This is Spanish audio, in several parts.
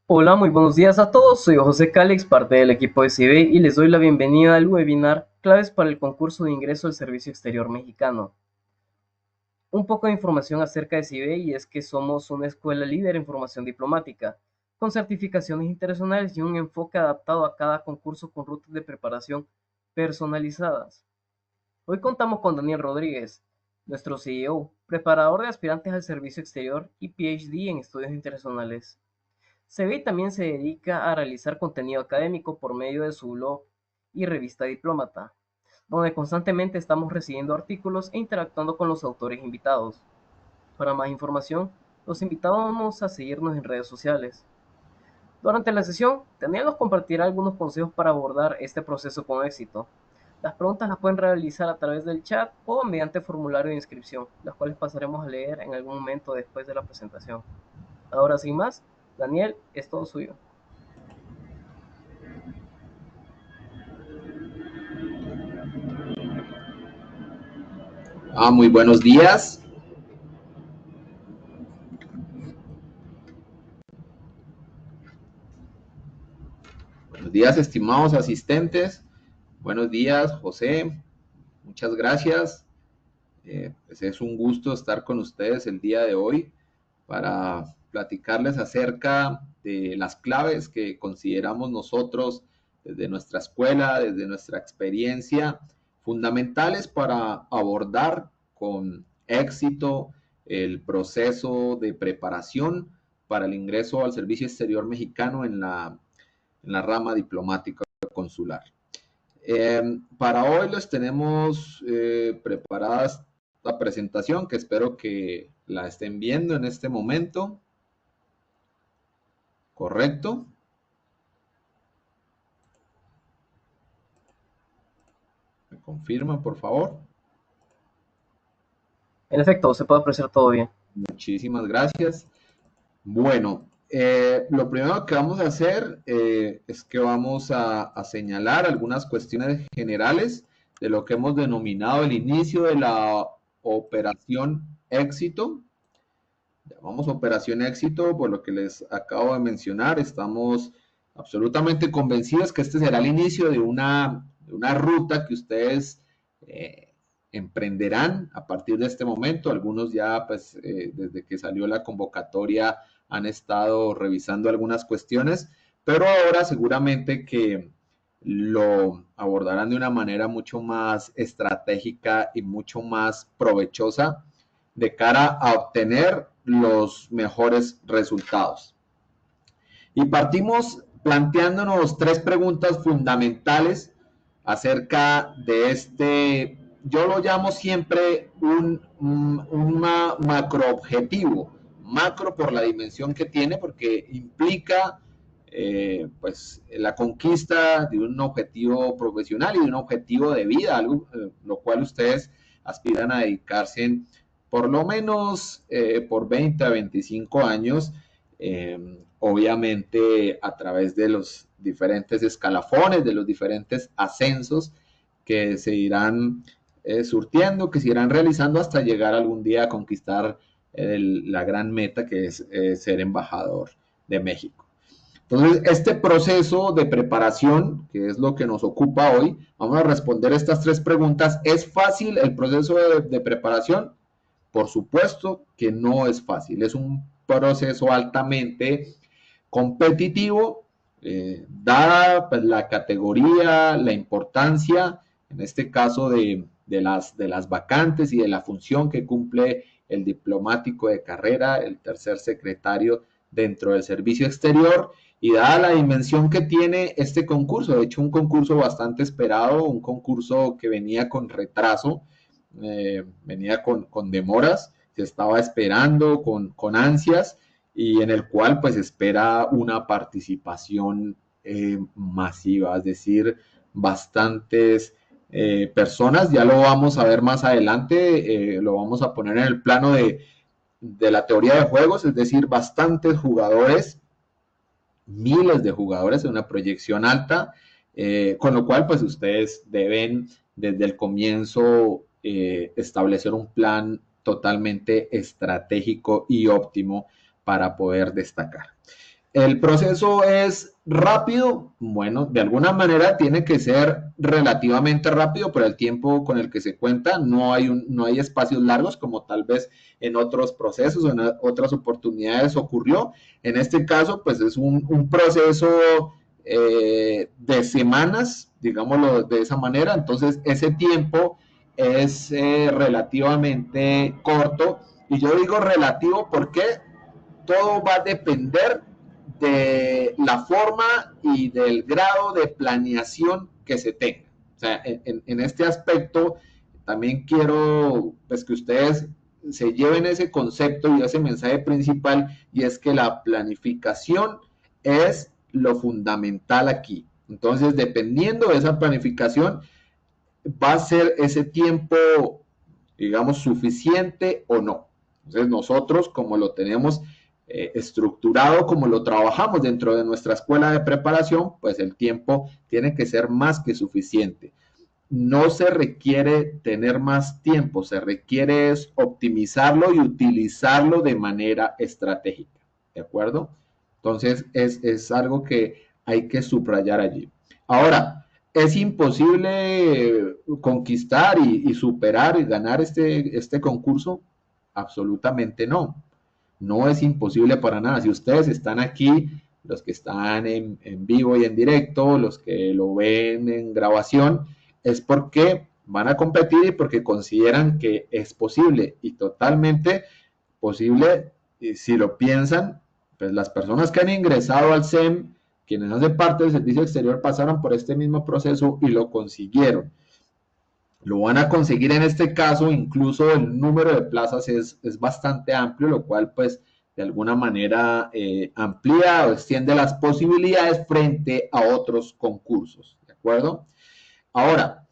Hola, muy buenos días a todos. Soy José Cálix, parte del equipo de CIBE y les doy la bienvenida al webinar Claves para el concurso de ingreso al Servicio Exterior Mexicano. Un poco de información acerca de CIBE y es que somos una escuela líder en formación diplomática, con certificaciones internacionales y un enfoque adaptado a cada concurso con rutas de preparación personalizadas. Hoy contamos con Daniel Rodríguez, nuestro CEO, preparador de aspirantes al servicio exterior y PhD en estudios internacionales. Sevi también se dedica a realizar contenido académico por medio de su blog y revista Diplómata, donde constantemente estamos recibiendo artículos e interactuando con los autores invitados. Para más información, los invitamos a seguirnos en redes sociales. Durante la sesión, Daniel nos compartirá algunos consejos para abordar este proceso con éxito. Las preguntas las pueden realizar a través del chat o mediante formulario de inscripción, las cuales pasaremos a leer en algún momento después de la presentación. Ahora sin más, Daniel, es todo suyo. Muy buenos días. Buenos días, estimados asistentes. Buenos días, José. Muchas gracias. Pues es un gusto estar con ustedes el día de hoy para platicarles acerca de las claves que consideramos nosotros desde nuestra escuela, desde nuestra experiencia, fundamentales para abordar con éxito el proceso de preparación para el ingreso al servicio exterior mexicano en la rama diplomática consular. Para hoy les tenemos preparadas la presentación que espero que la estén viendo en este momento. ¿Correcto? ¿Me confirman, por favor? En efecto, se puede apreciar todo bien. Muchísimas gracias. Bueno, lo primero que vamos a hacer es que vamos a señalar algunas cuestiones generales de lo que hemos denominado el inicio de la operación éxito. Llamamos Operación Éxito por lo que les acabo de mencionar. Estamos absolutamente convencidos que este será el inicio de una ruta que ustedes emprenderán a partir de este momento. Algunos ya, pues, desde que salió la convocatoria han estado revisando algunas cuestiones, pero ahora seguramente que lo abordarán de una manera mucho más estratégica y mucho más provechosa de cara a obtener los mejores resultados. Y partimos planteándonos tres preguntas fundamentales acerca de este, yo lo llamo siempre un macroobjetivo, macro por la dimensión que tiene, porque implica pues la conquista de un objetivo profesional y de un objetivo de vida, algo lo cual ustedes aspiran a dedicarse por lo menos por 20 a 25 años, obviamente a través de los diferentes escalafones, de los diferentes ascensos que se irán surtiendo, que se irán realizando hasta llegar algún día a conquistar la gran meta que es ser embajador de México. Entonces, este proceso de preparación, que es lo que nos ocupa hoy, vamos a responder estas tres preguntas. ¿Es fácil el proceso de preparación? Por supuesto que no es fácil, es un proceso altamente competitivo, dada pues, la categoría, la importancia, en este caso de las vacantes y de la función que cumple el diplomático de carrera, el tercer secretario dentro del servicio exterior, y dada la dimensión que tiene este concurso, de hecho un concurso bastante esperado, un concurso que venía con retraso, venía con demoras, se estaba esperando con ansias y en el cual pues espera una participación masiva, es decir, bastantes personas, ya lo vamos a ver más adelante, lo vamos a poner en el plano de la teoría de juegos, es decir, bastantes jugadores, miles de jugadores en una proyección alta, con lo cual pues ustedes deben desde el comienzo establecer un plan totalmente estratégico y óptimo para poder destacar. El proceso es rápido, bueno, de alguna manera tiene que ser relativamente rápido por el tiempo con el que se cuenta, no hay espacios largos como tal vez en otros procesos o en otras oportunidades ocurrió. En este caso, pues es un proceso de semanas, digámoslo de esa manera, entonces ese tiempo es relativamente corto, y yo digo relativo porque todo va a depender de la forma y del grado de planeación que se tenga. O sea, en este aspecto también quiero pues que ustedes se lleven ese concepto y ese mensaje principal, y es que la planificación es lo fundamental aquí. Entonces, dependiendo de esa planificación, va a ser ese tiempo, digamos, suficiente o no. Entonces, nosotros, como lo tenemos estructurado, como lo trabajamos dentro de nuestra escuela de preparación, pues el tiempo tiene que ser más que suficiente. No se requiere tener más tiempo, se requiere es optimizarlo y utilizarlo de manera estratégica, ¿de acuerdo? Entonces es algo que hay que subrayar allí. Ahora, ¿es imposible conquistar y superar y ganar este concurso? Absolutamente no. No es imposible para nada. Si ustedes están aquí, los que están en vivo y en directo, los que lo ven en grabación, es porque van a competir y porque consideran que es posible y totalmente posible. Y si lo piensan, pues las personas que han ingresado al SEM, quienes hacen parte del servicio exterior, pasaron por este mismo proceso y lo consiguieron. Lo van a conseguir en este caso, incluso el número de plazas es bastante amplio, lo cual pues de alguna manera amplía o extiende las posibilidades frente a otros concursos, ¿de acuerdo? Ahora,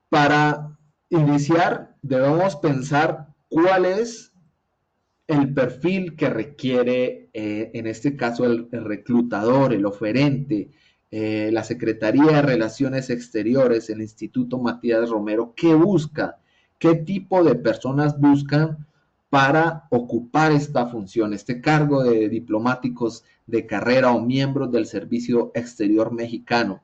para iniciar debemos pensar cuál es el perfil que requiere, en este caso, el reclutador, el oferente, la Secretaría de Relaciones Exteriores, el Instituto Matías Romero. ¿Qué busca? ¿Qué tipo de personas buscan para ocupar esta función, este cargo de diplomáticos de carrera o miembros del Servicio Exterior Mexicano?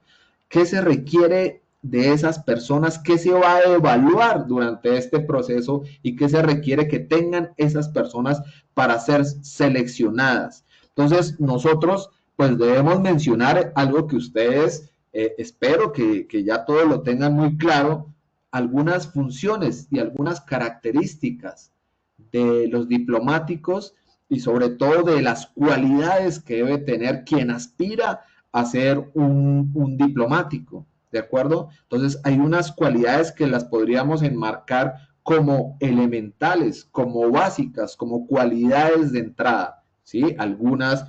¿Qué se requiere de esas personas? ¿Qué se va a evaluar durante este proceso y qué se requiere que tengan esas personas para ser seleccionadas? Entonces, nosotros pues debemos mencionar algo que ustedes, espero que ya todos lo tengan muy claro, algunas funciones y algunas características de los diplomáticos, y sobre todo de las cualidades que debe tener quien aspira a ser un diplomático, ¿de acuerdo? Entonces hay unas cualidades que las podríamos enmarcar como elementales, como básicas, como cualidades de entrada, ¿sí? Algunas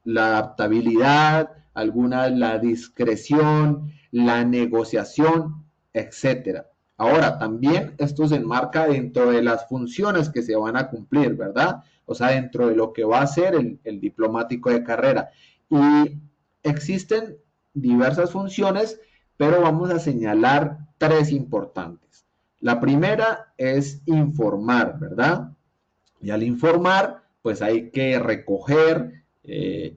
la adaptabilidad, algunas la discreción, la negociación, etcétera. Ahora, también esto se enmarca dentro de las funciones que se van a cumplir, ¿verdad? O sea, dentro de lo que va a ser el diplomático de carrera. Y existen diversas funciones, pero vamos a señalar tres importantes. La primera es informar, ¿verdad? Y al informar, pues hay que recoger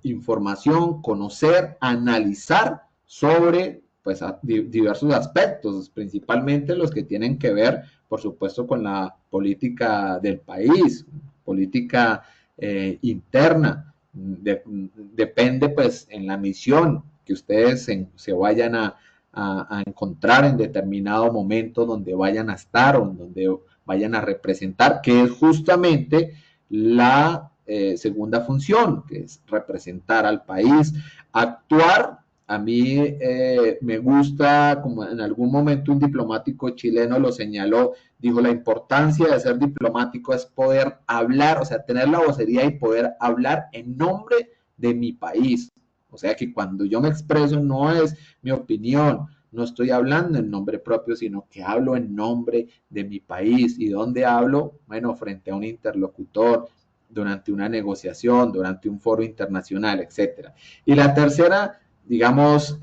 información, conocer, analizar sobre pues, diversos aspectos, principalmente los que tienen que ver, por supuesto, con la política del país, política interna. Depende, pues, en la misión que ustedes se vayan a encontrar en determinado momento, donde vayan a estar o donde vayan a representar, que es justamente la segunda función, que es representar al país, actuar. A mí me gusta, como en algún momento un diplomático chileno lo señaló, dijo, la importancia de ser diplomático es poder hablar, o sea, tener la vocería y poder hablar en nombre de mi país. O sea que cuando yo me expreso no es mi opinión, no estoy hablando en nombre propio, sino que hablo en nombre de mi país. ¿Y dónde hablo? Bueno, frente a un interlocutor, durante una negociación, durante un foro internacional, etcétera. Y la tercera, digamos,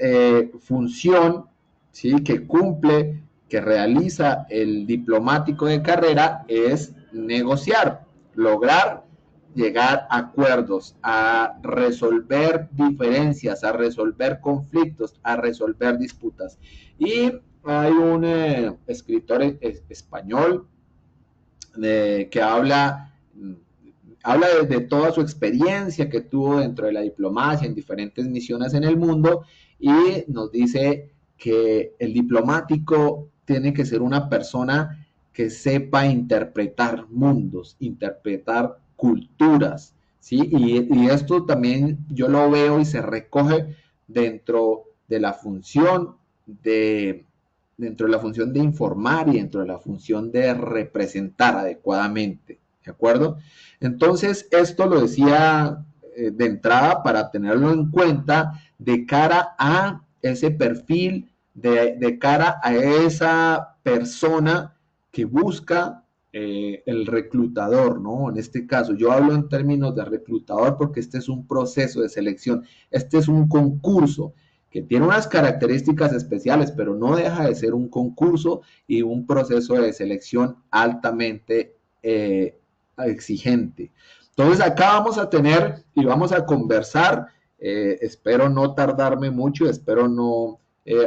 función, ¿sí?, que cumple, que realiza el diplomático de carrera es negociar, lograr llegar a acuerdos, a resolver diferencias, a resolver conflictos, a resolver disputas. Y hay un escritor español que habla de toda su experiencia que tuvo dentro de la diplomacia en diferentes misiones en el mundo y nos dice que el diplomático tiene que ser una persona que sepa interpretar mundos, interpretar culturas, ¿sí? Y esto también yo lo veo y se recoge dentro de la función dentro de la función de informar y dentro de la función de representar adecuadamente, ¿de acuerdo? Entonces, esto lo decía de entrada para tenerlo en cuenta de cara a ese perfil, de cara a esa persona que busca el reclutador, ¿no? En este caso, yo hablo en términos de reclutador porque este es un proceso de selección, este es un concurso que tiene unas características especiales, pero no deja de ser un concurso y un proceso de selección altamente exigente. Entonces acá vamos a tener y vamos a conversar, espero no tardarme mucho, espero no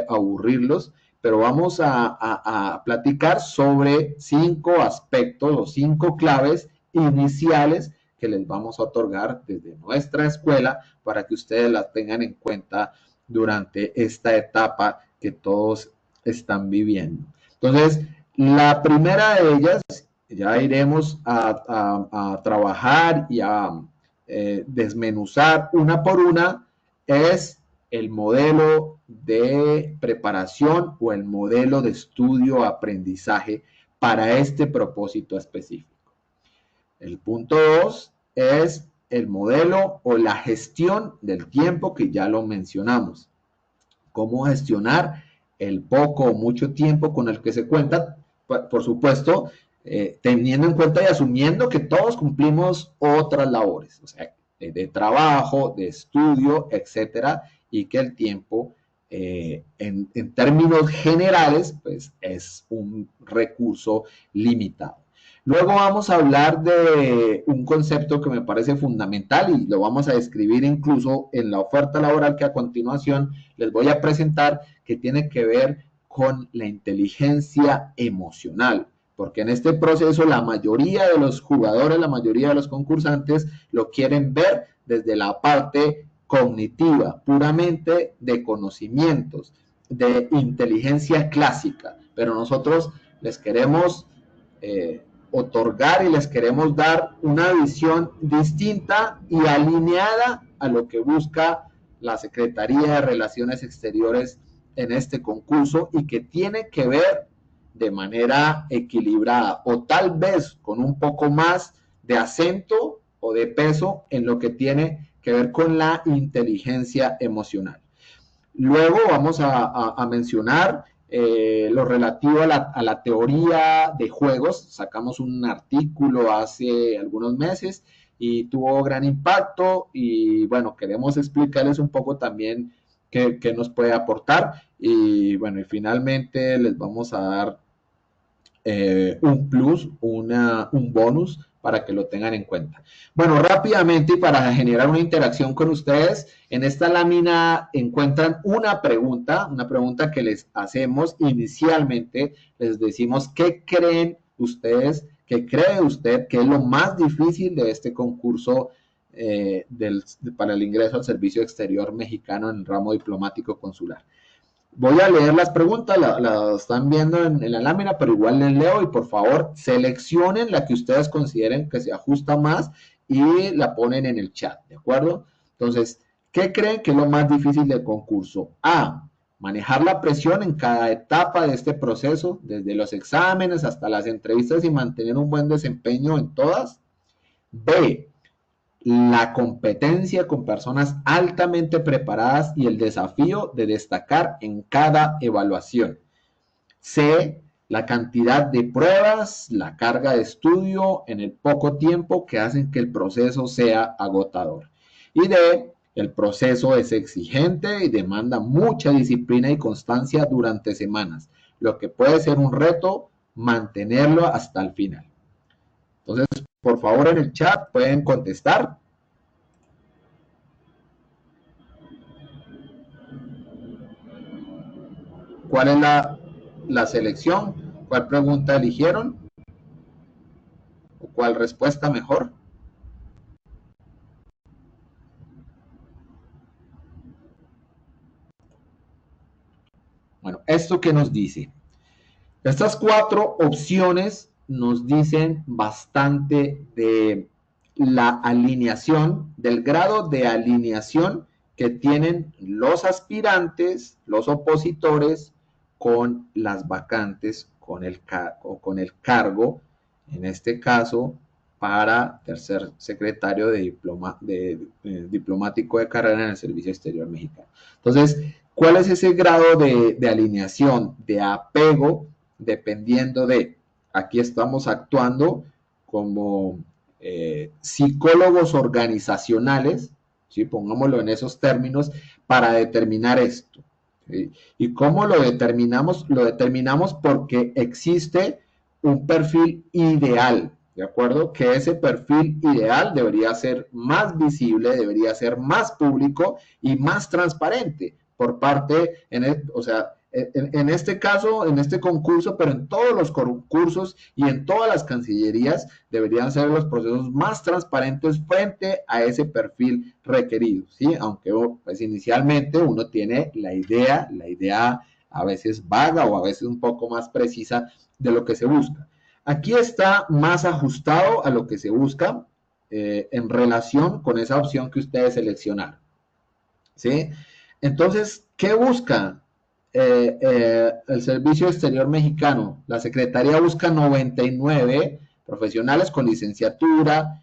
aburrirlos, pero vamos a platicar sobre 5 aspectos o 5 claves iniciales que les vamos a otorgar desde nuestra escuela para que ustedes las tengan en cuenta durante esta etapa que todos están viviendo. Entonces, la primera de ellas, ya iremos a trabajar y a desmenuzar una por una, es el modelo de preparación o el modelo de estudio aprendizaje para este propósito específico. El punto 2 es el modelo o la gestión del tiempo, que ya lo mencionamos. Cómo gestionar el poco o mucho tiempo con el que se cuenta, por supuesto, teniendo en cuenta y asumiendo que todos cumplimos otras labores, o sea, de trabajo, de estudio, etcétera, y que el tiempo, en términos generales, pues es un recurso limitado. Luego vamos a hablar de un concepto que me parece fundamental y lo vamos a describir incluso en la oferta laboral que a continuación les voy a presentar, que tiene que ver con la inteligencia emocional. Porque en este proceso la mayoría de los jugadores, la mayoría de los concursantes lo quieren ver desde la parte cognitiva, puramente de conocimientos, de inteligencia clásica. Pero nosotros les queremos otorgar y les queremos dar una visión distinta y alineada a lo que busca la Secretaría de Relaciones Exteriores en este concurso y que tiene que ver de manera equilibrada o tal vez con un poco más de acento o de peso en lo que tiene que ver con la inteligencia emocional. Luego vamos a mencionar lo relativo a la teoría de juegos. Sacamos un artículo hace algunos meses y tuvo gran impacto y bueno, queremos explicarles un poco también qué nos puede aportar y bueno, y finalmente les vamos a dar un plus, un bonus para que lo tengan en cuenta. Bueno, rápidamente y para generar una interacción con ustedes, en esta lámina encuentran una pregunta que les hacemos inicialmente. Les decimos, ¿qué creen ustedes, qué cree usted que es lo más difícil de este concurso para el ingreso al servicio exterior mexicano en el ramo diplomático consular? Voy a leer las preguntas, la están viendo en la lámina, pero igual les leo y por favor seleccionen la que ustedes consideren que se ajusta más y la ponen en el chat, ¿de acuerdo? Entonces, ¿qué creen que es lo más difícil del concurso? A, manejar la presión en cada etapa de este proceso, desde los exámenes hasta las entrevistas y mantener un buen desempeño en todas. B, la competencia con personas altamente preparadas y el desafío de destacar en cada evaluación. C, la cantidad de pruebas, la carga de estudio en el poco tiempo que hacen que el proceso sea agotador. Y D, el proceso es exigente y demanda mucha disciplina y constancia durante semanas, lo que puede ser un reto mantenerlo hasta el final. Entonces, por favor, en el chat pueden contestar. ¿Cuál es la selección? ¿Cuál pregunta eligieron? ¿O cuál respuesta mejor? Bueno, ¿esto qué nos dice? Estas 4 opciones nos dicen bastante de la alineación, del grado de alineación que tienen los aspirantes, los opositores, con las vacantes, con el cargo, en este caso, para tercer secretario diplomático de carrera en el Servicio Exterior Mexicano. Entonces, ¿cuál es ese grado de alineación, de apego, dependiendo de, aquí estamos actuando como psicólogos organizacionales, ¿sí? Pongámoslo en esos términos, para determinar esto? ¿Sí? ¿Y cómo lo determinamos? Lo determinamos porque existe un perfil ideal, ¿de acuerdo? Que ese perfil ideal debería ser más visible, debería ser más público y más transparente por parte, o sea, en este caso, en este concurso, pero en todos los concursos y en todas las cancillerías deberían ser los procesos más transparentes frente a ese perfil requerido, ¿sí? Aunque pues inicialmente uno tiene la idea a veces vaga o a veces un poco más precisa de lo que se busca. Aquí está más ajustado a lo que se busca en relación con esa opción que ustedes seleccionaron, ¿sí? Entonces, ¿qué busca el Servicio Exterior Mexicano? La Secretaría busca 99 profesionales con licenciatura.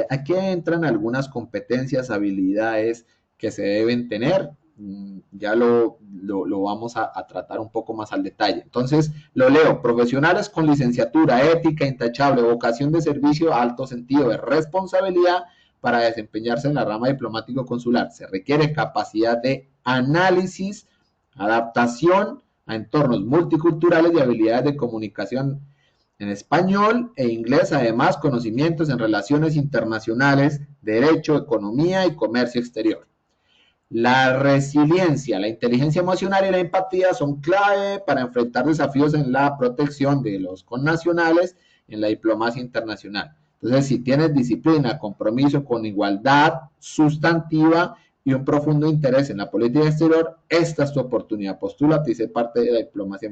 Aquí entran algunas competencias, habilidades que se deben tener. Ya lo vamos a tratar un poco más al detalle. Entonces, lo leo. Profesionales con licenciatura, ética intachable, vocación de servicio, alto sentido de responsabilidad, para desempeñarse en la rama diplomático consular. Se requiere capacidad de análisis, adaptación a entornos multiculturales y habilidades de comunicación en español e inglés, además conocimientos en relaciones internacionales, derecho, economía y comercio exterior. La resiliencia, la inteligencia emocional y la empatía son clave para enfrentar desafíos en la protección de los connacionales en la diplomacia internacional. Entonces, si tienes disciplina, compromiso con igualdad sustantiva y un profundo interés en la política exterior, esta es tu oportunidad. Postúlate y sé parte de la diplomacia.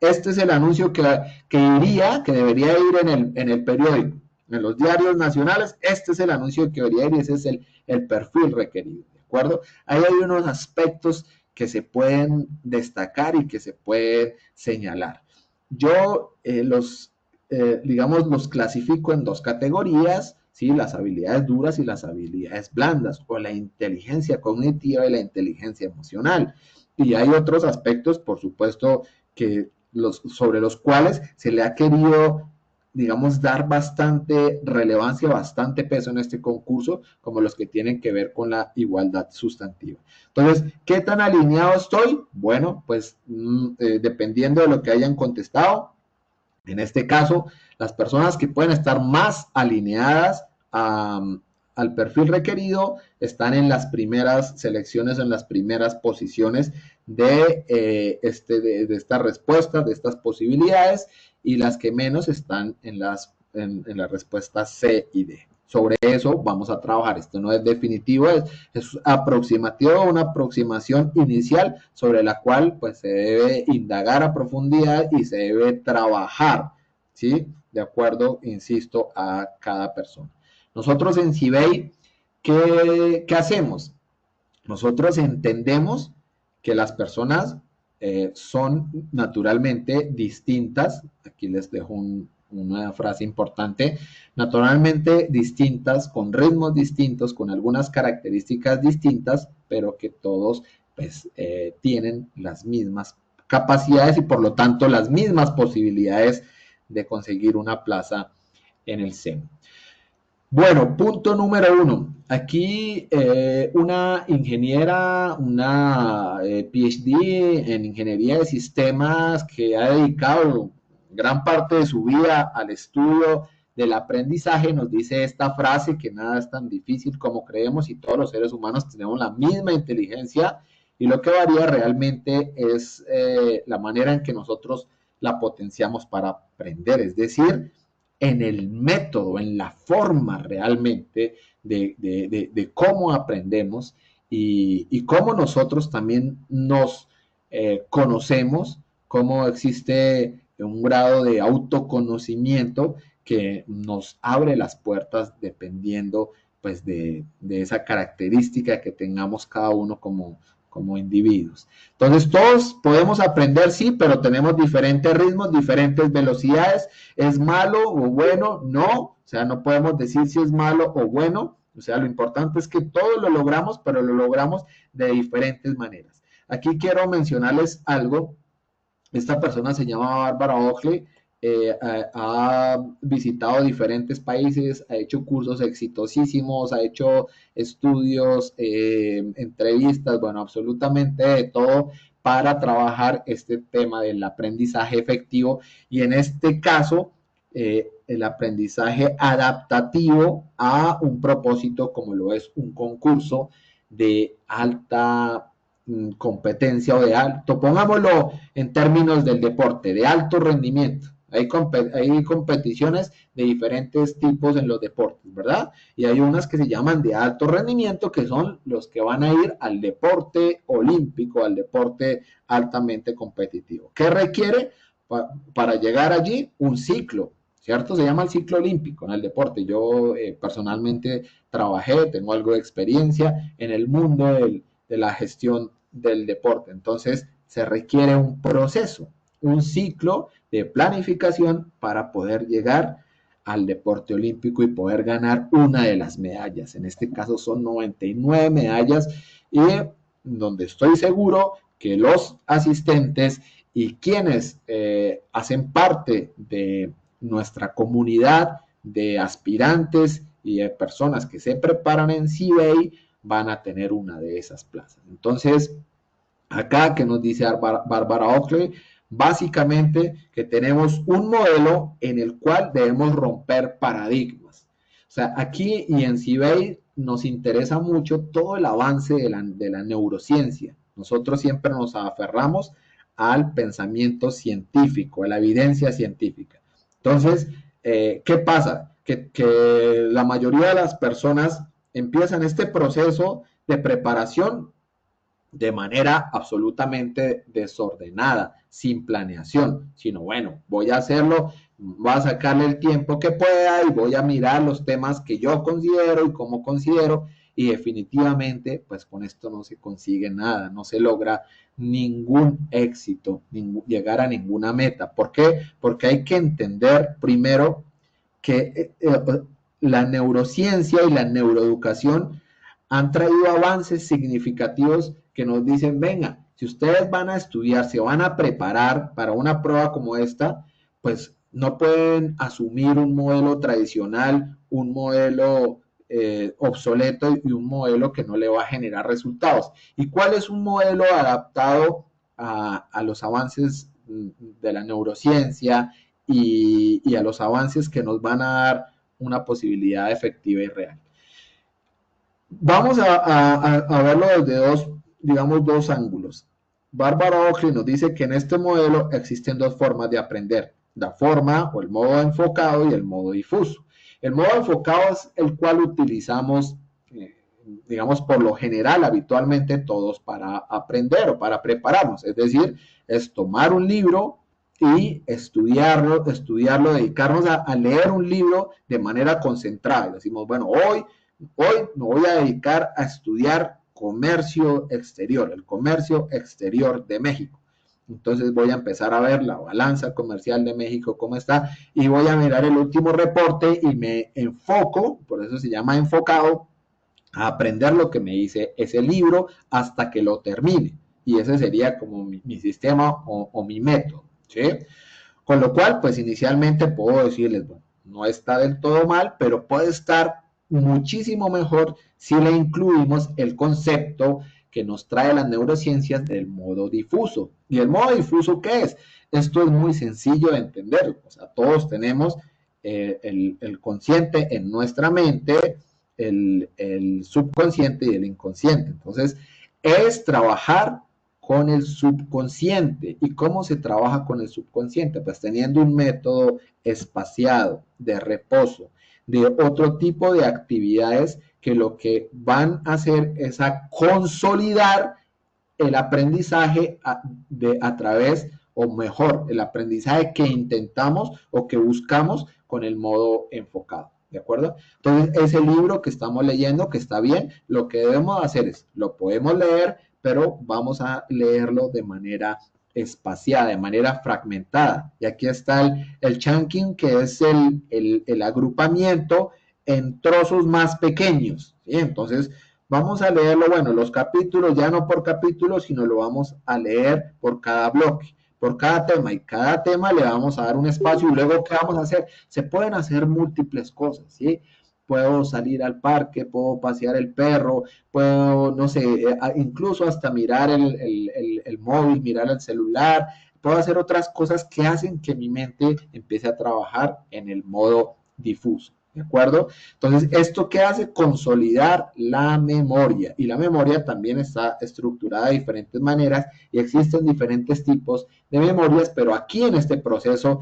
Este es el anuncio que debería ir en el periódico, en los diarios nacionales. Este es el anuncio que debería ir y ese es el perfil requerido. ¿De acuerdo? Ahí hay unos aspectos que se pueden destacar y que se pueden señalar. Yo digamos, los clasifico en 2 categorías, ¿sí? Las habilidades duras y las habilidades blandas, o la inteligencia cognitiva y la inteligencia emocional. Y hay otros aspectos, por supuesto, sobre los cuales se le ha querido, digamos, dar bastante relevancia, bastante peso en este concurso, como los que tienen que ver con la igualdad sustantiva. Entonces, ¿qué tan alineado estoy? Bueno, pues dependiendo de lo que hayan contestado, en este caso, las personas que pueden estar más alineadas al perfil requerido están en las primeras selecciones, en las primeras posiciones de estas respuestas, de estas posibilidades, y las que menos están en las respuestas C y D. Sobre eso vamos a trabajar. Esto no es definitivo, es aproximativo, una aproximación inicial sobre la cual pues se debe indagar a profundidad y se debe trabajar, ¿sí? De acuerdo, insisto, a cada persona. Nosotros en CIBEI, ¿qué hacemos? Nosotros entendemos que las personas son naturalmente distintas. Aquí les dejo una frase importante. Naturalmente distintas, con ritmos distintos, con algunas características distintas, pero que todos pues, tienen las mismas capacidades y por lo tanto las mismas posibilidades de conseguir una plaza en el SEM. Bueno, punto número 1. Aquí una ingeniera, una PhD en ingeniería de sistemas que ha dedicado gran parte de su vida al estudio del aprendizaje nos dice esta frase que nada es tan difícil como creemos y todos los seres humanos tenemos la misma inteligencia y lo que varía realmente es la manera en que nosotros la potenciamos para aprender, es decir, en el método, en la forma realmente de cómo aprendemos y cómo nosotros también nos conocemos, cómo existe un grado de autoconocimiento que nos abre las puertas dependiendo pues de esa característica que tengamos cada uno como individuos. Entonces todos podemos aprender, sí, pero tenemos diferentes ritmos, diferentes velocidades. ¿Es malo o bueno? No, o sea, no podemos decir si es malo o bueno. O sea, lo importante es que todos lo logramos, pero lo logramos de diferentes maneras. Aquí quiero mencionarles algo. Esta persona se llama Bárbara Oakley, ha visitado diferentes países, ha hecho cursos exitosísimos, ha hecho estudios, entrevistas, bueno, absolutamente de todo para trabajar este tema del aprendizaje efectivo y en este caso el aprendizaje adaptativo a un propósito como lo es un concurso de alta competencia o de alto, pongámoslo en términos del deporte, de alto rendimiento. Hay competiciones de diferentes tipos en los deportes, ¿verdad? Y hay unas que se llaman de alto rendimiento, que son los que van a ir al deporte olímpico, al deporte altamente competitivo. ¿Qué requiere para llegar allí? Un ciclo, ¿cierto? Se llama el ciclo olímpico en el deporte. Yo personalmente trabajé, tengo algo de experiencia en el mundo de la gestión del deporte. Entonces, se requiere un proceso, un ciclo de planificación para poder llegar al deporte olímpico y poder ganar una de las medallas. En este caso son 99 medallas y donde estoy seguro que los asistentes y quienes hacen parte de nuestra comunidad de aspirantes y de personas que se preparan en CBA van a tener una de esas plazas. Entonces, acá que nos dice Bárbara Oakley, básicamente que tenemos un modelo en el cual debemos romper paradigmas. O sea, aquí y en CBA nos interesa mucho todo el avance de la neurociencia. Nosotros siempre nos aferramos al pensamiento científico, a la evidencia científica. Entonces, ¿qué pasa? Que la mayoría de las personas empiezan este proceso de preparación de manera absolutamente desordenada, sin planeación, sino bueno, voy a hacerlo, voy a sacarle el tiempo que pueda y voy a mirar los temas que yo considero y cómo considero y definitivamente pues con esto no se consigue nada, no se logra ningún éxito, llegar a ninguna meta. ¿Por qué? Porque hay que entender primero que la neurociencia y la neuroeducación han traído avances significativos que nos dicen, venga, si ustedes van a estudiar, se van a preparar para una prueba como esta, pues no pueden asumir un modelo tradicional, un modelo obsoleto y un modelo que no le va a generar resultados. ¿Y cuál es un modelo adaptado a los avances de la neurociencia y a los avances que nos van a dar una posibilidad efectiva y real? Vamos a verlo desde dos ángulos. Bárbara Oakley nos dice que en este modelo existen dos formas de aprender, la forma o el modo enfocado y el modo difuso. El modo enfocado es el cual utilizamos, digamos, por lo general, habitualmente todos para aprender o para prepararnos, es decir, es tomar un libro y estudiarlo, dedicarnos a leer un libro de manera concentrada. Decimos, bueno, hoy me voy a dedicar a estudiar comercio exterior, el comercio exterior de México. Entonces voy a empezar a ver la balanza comercial de México, cómo está, y voy a mirar el último reporte y me enfoco, por eso se llama enfocado, a aprender lo que me dice ese libro hasta que lo termine. Y ese sería como mi sistema o mi método, ¿sí? Con lo cual, pues inicialmente puedo decirles, bueno, no está del todo mal, pero puede estar muchísimo mejor si le incluimos el concepto que nos trae las neurociencias del modo difuso. ¿Y el modo difuso qué es? Esto es muy sencillo de entender. O sea, todos tenemos el consciente en nuestra mente, el subconsciente y el inconsciente. Entonces, es trabajar con el subconsciente. ¿Y cómo se trabaja con el subconsciente? Pues teniendo un método espaciado, de reposo, de otro tipo de actividades que lo que van a hacer es a consolidar el aprendizaje a través, o mejor, el aprendizaje que intentamos o que buscamos con el modo enfocado. ¿De acuerdo? Entonces, ese libro que estamos leyendo, que está bien, lo que debemos hacer es, lo podemos leer, pero vamos a leerlo de manera espaciada, de manera fragmentada. Y aquí está el chunking, que es el agrupamiento en trozos más pequeños. ¿Sí? Entonces, vamos a leerlo, bueno, los capítulos ya no por capítulos, sino lo vamos a leer por cada bloque, por cada tema, y cada tema le vamos a dar un espacio y luego ¿qué vamos a hacer? Se pueden hacer múltiples cosas, ¿sí? Puedo salir al parque, puedo pasear el perro, puedo, no sé, incluso hasta mirar el móvil, mirar el celular, puedo hacer otras cosas que hacen que mi mente empiece a trabajar en el modo difuso. ¿De acuerdo? Entonces, ¿esto qué hace? Consolidar la memoria. Y la memoria también está estructurada de diferentes maneras y existen diferentes tipos de memorias, pero aquí en este proceso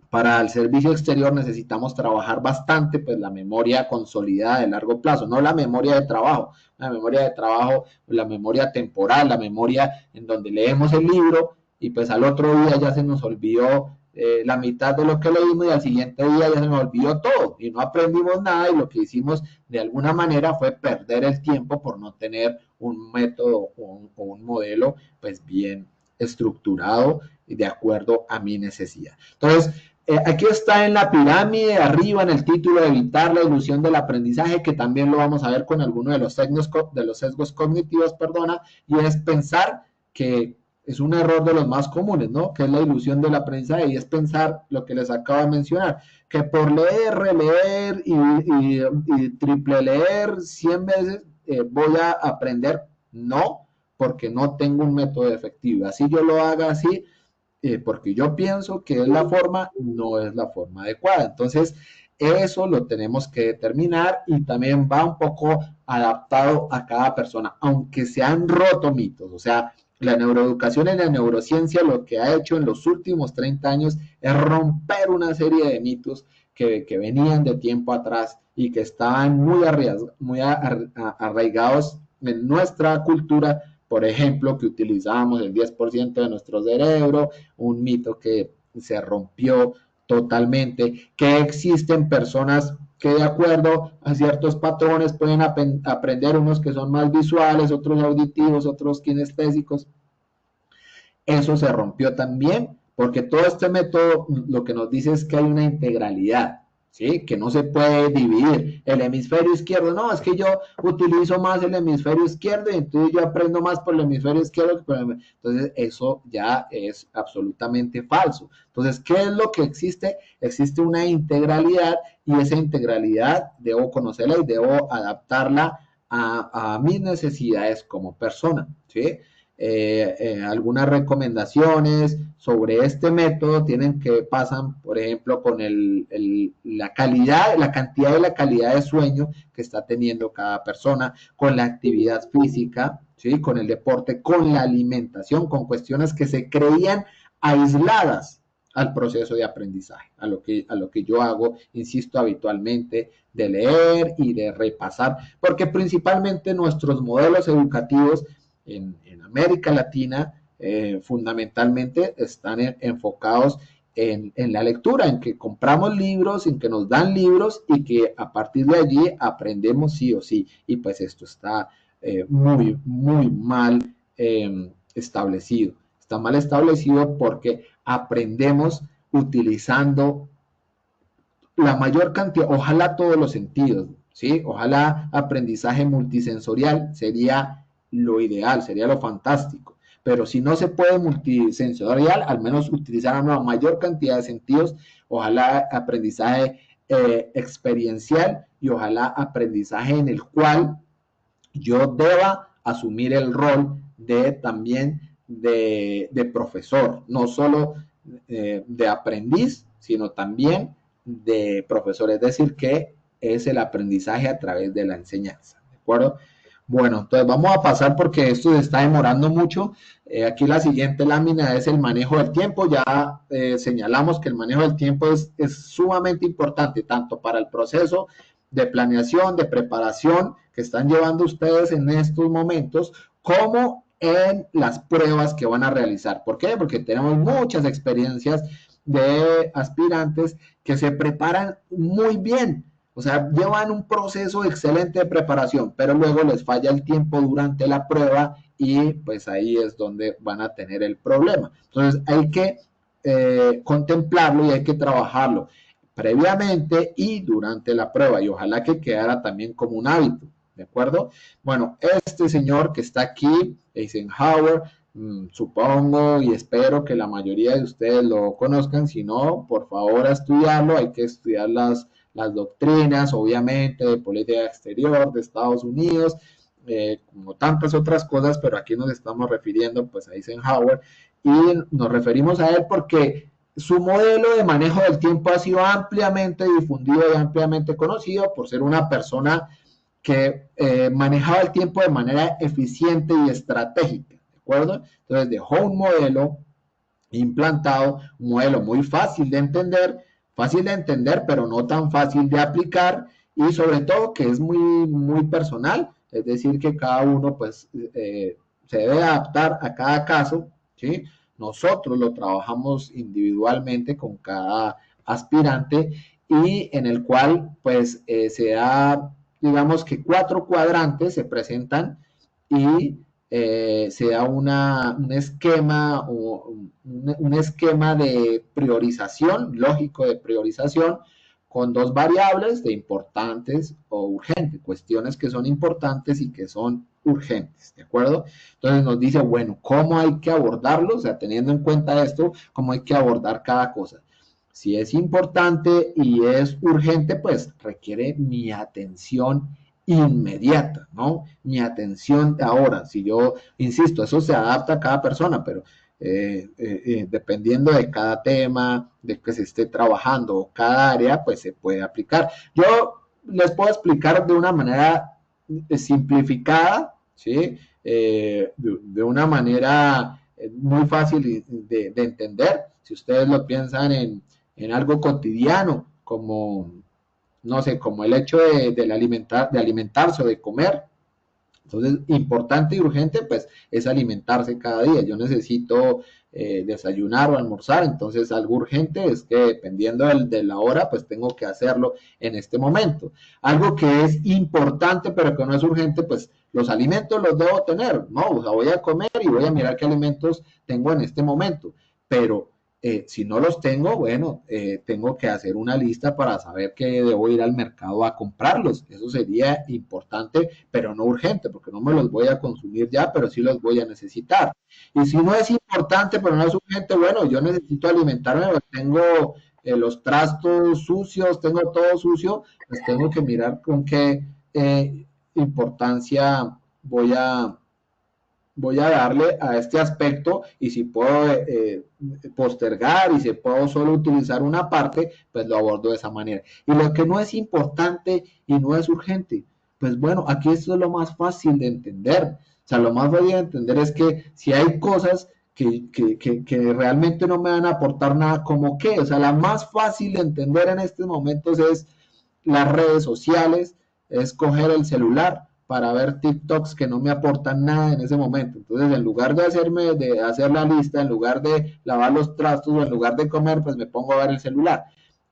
para el servicio exterior necesitamos trabajar bastante, pues la memoria consolidada de largo plazo, no la memoria de trabajo, la memoria de trabajo, la memoria temporal, la memoria en donde leemos el libro y pues al otro día ya se nos olvidó la mitad de lo que leímos y al siguiente día ya se nos olvidó todo y no aprendimos nada y lo que hicimos de alguna manera fue perder el tiempo por no tener un método o un modelo pues bien estructurado y de acuerdo a mi necesidad. Entonces, aquí está en la pirámide, arriba en el título, de evitar la ilusión del aprendizaje, que también lo vamos a ver con alguno de los sesgos cognitivos, perdona, y es pensar que es un error de los más comunes, ¿no? Que es la ilusión del aprendizaje y es pensar lo que les acabo de mencionar, que por leer, releer y triple leer 100 veces voy a aprender. No, porque no tengo un método efectivo. Así yo lo haga así, porque yo pienso que es la forma, no es la forma adecuada. Entonces, eso lo tenemos que determinar y también va un poco adaptado a cada persona, aunque se han roto mitos. O sea, la neuroeducación y la neurociencia lo que ha hecho en los últimos 30 años es romper una serie de mitos que venían de tiempo atrás y que estaban muy arraigados en nuestra cultura, por ejemplo, que utilizábamos el 10% de nuestro cerebro, un mito que se rompió totalmente, que existen personas que de acuerdo a ciertos patrones pueden aprender, unos que son más visuales, otros auditivos, otros kinestésicos. Eso se rompió también, porque todo este método lo que nos dice es que hay una integralidad, ¿sí? Que no se puede dividir el hemisferio izquierdo. No, es que yo utilizo más el hemisferio izquierdo y entonces yo aprendo más por el hemisferio izquierdo que por el... Entonces, eso ya es absolutamente falso. Entonces, ¿qué es lo que existe? Existe una integralidad y esa integralidad debo conocerla y debo adaptarla a mis necesidades como persona, ¿sí? Algunas recomendaciones sobre este método tienen que pasan, por ejemplo, con la calidad, la cantidad y la calidad de sueño que está teniendo cada persona, con la actividad física, ¿sí? Con el deporte, con la alimentación, con cuestiones que se creían aisladas al proceso de aprendizaje, a lo que yo hago, insisto, habitualmente, de leer y de repasar, porque principalmente nuestros modelos educativos en América Latina fundamentalmente están enfocados en la lectura, en que compramos libros, en que nos dan libros y que a partir de allí aprendemos sí o sí. Y pues esto está muy, muy mal establecido. Está mal establecido porque aprendemos utilizando la mayor cantidad, ojalá todos los sentidos, ¿sí? Ojalá aprendizaje multisensorial sería lo ideal, sería lo fantástico. Pero si no se puede multisensorial, al menos utilizar una mayor cantidad de sentidos, ojalá aprendizaje experiencial y ojalá aprendizaje en el cual yo deba asumir el rol de también de profesor, no solo de aprendiz, sino también de profesor, es decir, que es el aprendizaje a través de la enseñanza, ¿de acuerdo? Bueno, entonces vamos a pasar porque esto se está demorando mucho. Aquí la siguiente lámina es el manejo del tiempo. Ya señalamos que el manejo del tiempo es sumamente importante, tanto para el proceso de planeación, de preparación que están llevando ustedes en estos momentos, como en las pruebas que van a realizar. ¿Por qué? Porque tenemos muchas experiencias de aspirantes que se preparan muy bien, o sea, llevan un proceso excelente de preparación, pero luego les falla el tiempo durante la prueba y pues ahí es donde van a tener el problema. Entonces hay que contemplarlo y hay que trabajarlo previamente y durante la prueba y ojalá que quedara también como un hábito, ¿de acuerdo? Bueno, este señor que está aquí, Eisenhower, supongo y espero que la mayoría de ustedes lo conozcan, si no, por favor a estudiarlo, hay que estudiar las doctrinas, obviamente, de política exterior de Estados Unidos, como tantas otras cosas, pero aquí nos estamos refiriendo pues a Eisenhower y nos referimos a él porque su modelo de manejo del tiempo ha sido ampliamente difundido y ampliamente conocido por ser una persona que manejaba el tiempo de manera eficiente y estratégica, ¿de acuerdo? Entonces dejó un modelo implantado, un modelo muy fácil de entender, pero no tan fácil de aplicar y sobre todo que es muy personal, es decir, que cada uno pues se debe adaptar a cada caso, ¿sí? Nosotros lo trabajamos individualmente con cada aspirante y en el cual pues se da, digamos que 4 cuadrantes se presentan y se da un esquema un esquema de priorización, lógico de priorización, con 2 variables de importantes o urgentes, cuestiones que son importantes y que son urgentes, ¿de acuerdo? Entonces nos dice, bueno, ¿cómo hay que abordarlo? O sea, teniendo en cuenta esto, ¿cómo hay que abordar cada cosa? Si es importante y es urgente, pues requiere mi atención inmediata, ¿no? Mi atención ahora. Si yo, insisto, eso se adapta a cada persona, pero dependiendo de cada tema, de que se esté trabajando, cada área, pues se puede aplicar. Yo les puedo explicar de una manera simplificada, ¿sí? De una manera muy fácil de entender. Si ustedes lo piensan en algo cotidiano, como, no sé, como el hecho de alimentarse o de comer, entonces, importante y urgente, pues, es alimentarse cada día. Yo necesito desayunar o almorzar, entonces algo urgente es que dependiendo de la hora, pues tengo que hacerlo en este momento. Algo que es importante, pero que no es urgente, pues los alimentos los debo tener, ¿no? O sea, voy a comer y voy a mirar qué alimentos tengo en este momento, pero si no los tengo, bueno, tengo que hacer una lista para saber que debo ir al mercado a comprarlos. Eso sería importante, pero no urgente, porque no me los voy a consumir ya, pero sí los voy a necesitar. Y si no es importante, pero no es urgente, bueno, yo necesito alimentarme, tengo los trastos sucios, tengo todo sucio, pues tengo que mirar con qué importancia voy a darle a este aspecto y si puedo postergar y si puedo solo utilizar una parte, pues lo abordo de esa manera. Y lo que no es importante y no es urgente, pues bueno, aquí esto es lo más fácil de entender. O sea, lo más fácil de entender es que si hay cosas que realmente no me van a aportar nada, como que, o sea, la más fácil de entender en estos momentos es las redes sociales, es coger el celular para ver TikToks que no me aportan nada en ese momento. Entonces, en lugar de hacer la lista, en lugar de lavar los trastos o en lugar de comer, pues me pongo a ver el celular.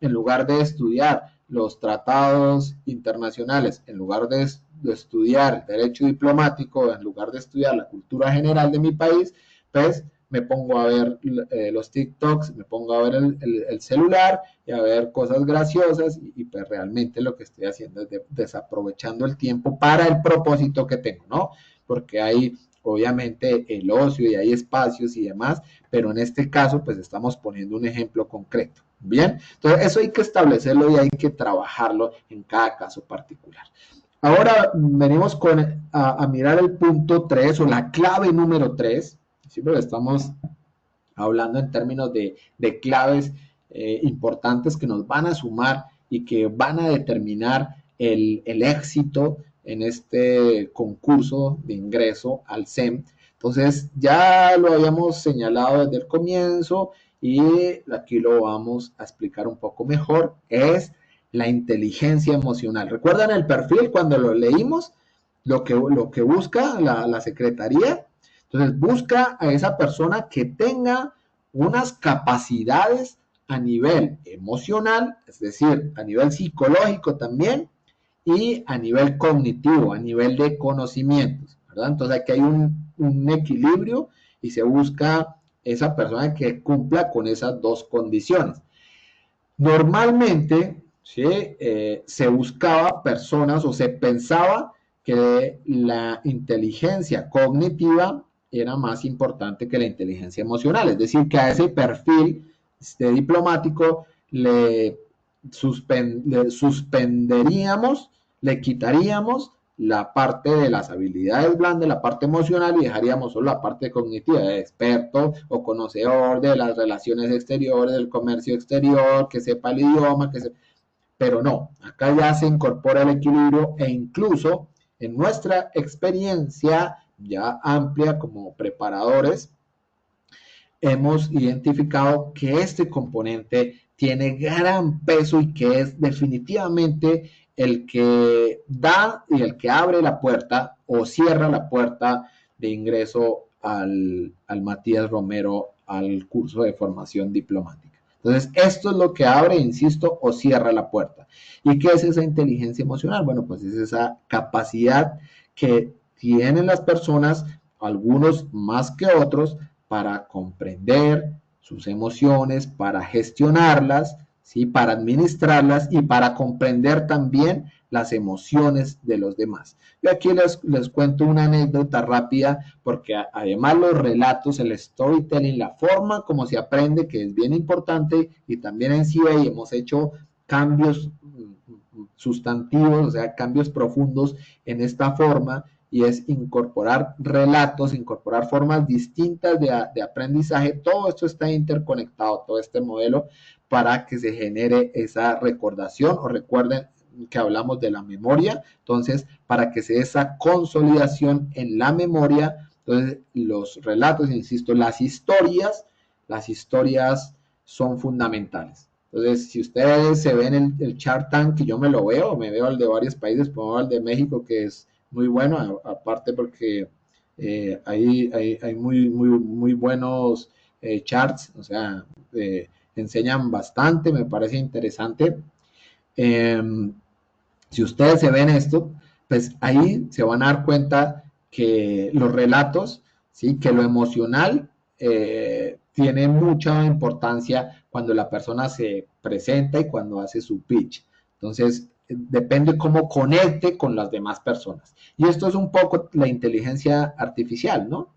En lugar de estudiar los tratados internacionales, en lugar de estudiar derecho diplomático, en lugar de estudiar la cultura general de mi país, pues me pongo a ver los TikToks, me pongo a ver el celular y a ver cosas graciosas y pues realmente lo que estoy haciendo es desaprovechando el tiempo para el propósito que tengo, ¿no? Porque hay obviamente el ocio y hay espacios y demás, pero en este caso pues estamos poniendo un ejemplo concreto. Bien, entonces eso hay que establecerlo y hay que trabajarlo en cada caso particular. Ahora venimos a mirar el punto 3 o la clave número 3. Siempre estamos hablando en términos de claves importantes que nos van a sumar y que van a determinar el éxito en este concurso de ingreso al SEM. Entonces, ya lo habíamos señalado desde el comienzo y aquí lo vamos a explicar un poco mejor, es la inteligencia emocional. ¿Recuerdan el perfil cuando lo leímos? Lo que busca la Secretaría. Entonces, busca a esa persona que tenga unas capacidades a nivel emocional, es decir, a nivel psicológico también, y a nivel cognitivo, a nivel de conocimientos, ¿verdad? Entonces aquí hay un equilibrio y se busca esa persona que cumpla con esas dos condiciones. Normalmente, ¿sí? Se buscaba personas o se pensaba que la inteligencia cognitiva era más importante que la inteligencia emocional, es decir, que a ese perfil diplomático le suspenderíamos, le quitaríamos la parte de las habilidades blandas, la parte emocional y dejaríamos solo la parte cognitiva de experto o conocedor de las relaciones exteriores, del comercio exterior, que sepa el idioma, pero no, acá ya se incorpora el equilibrio e incluso en nuestra experiencia ya amplia como preparadores, hemos identificado que este componente tiene gran peso y que es definitivamente el que da y el que abre la puerta o cierra la puerta de ingreso al Matías Romero al curso de formación diplomática. Entonces, esto es lo que abre, insisto, o cierra la puerta. ¿Y qué es esa inteligencia emocional? Bueno, pues es esa capacidad que tienen las personas, algunos más que otros, para comprender sus emociones, para gestionarlas, ¿sí? Para administrarlas y para comprender también las emociones de los demás. Y aquí les cuento una anécdota rápida, porque además los relatos, el storytelling, la forma como se aprende, que es bien importante, y también en CBA hemos hecho cambios sustantivos, o sea, cambios profundos en esta forma, y es incorporar relatos, incorporar formas distintas de aprendizaje. Todo esto está interconectado, todo este modelo, para que se genere esa recordación o recuerden que hablamos de la memoria. Entonces, para que se dé esa consolidación en la memoria, entonces los relatos, insisto, las historias son fundamentales. Entonces, si ustedes se ven el Shark Tank, que yo me veo el de varios países, como el de México, que es muy bueno, aparte porque hay muy buenos charts, o sea, enseñan bastante, me parece interesante. Eh, si ustedes se ven esto, pues ahí se van a dar cuenta que los relatos, ¿sí? Que lo emocional tiene mucha importancia cuando la persona se presenta y cuando hace su pitch. Entonces, depende cómo conecte con las demás personas. Y esto es un poco la inteligencia artificial, ¿no?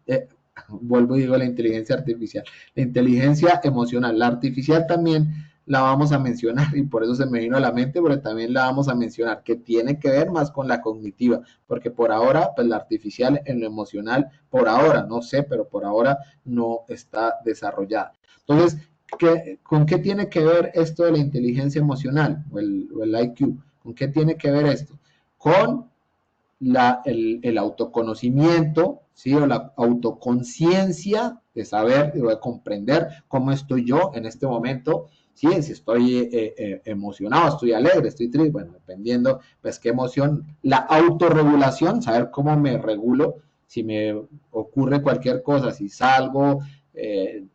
Vuelvo y digo la inteligencia artificial. La inteligencia emocional, la artificial también la vamos a mencionar y por eso se me vino a la mente, porque también la vamos a mencionar, que tiene que ver más con la cognitiva, porque por ahora, pues la artificial en lo emocional, por ahora, no sé, pero por ahora no está desarrollada. Entonces, ¿con qué tiene que ver esto de la inteligencia emocional o el IQ? ¿Con qué tiene que ver esto? Con el autoconocimiento, ¿sí? O la autoconciencia de saber y de comprender cómo estoy yo en este momento, ¿sí? Si estoy emocionado, estoy alegre, estoy triste, bueno, dependiendo, pues qué emoción, la autorregulación, saber cómo me regulo, si me ocurre cualquier cosa, si salgo,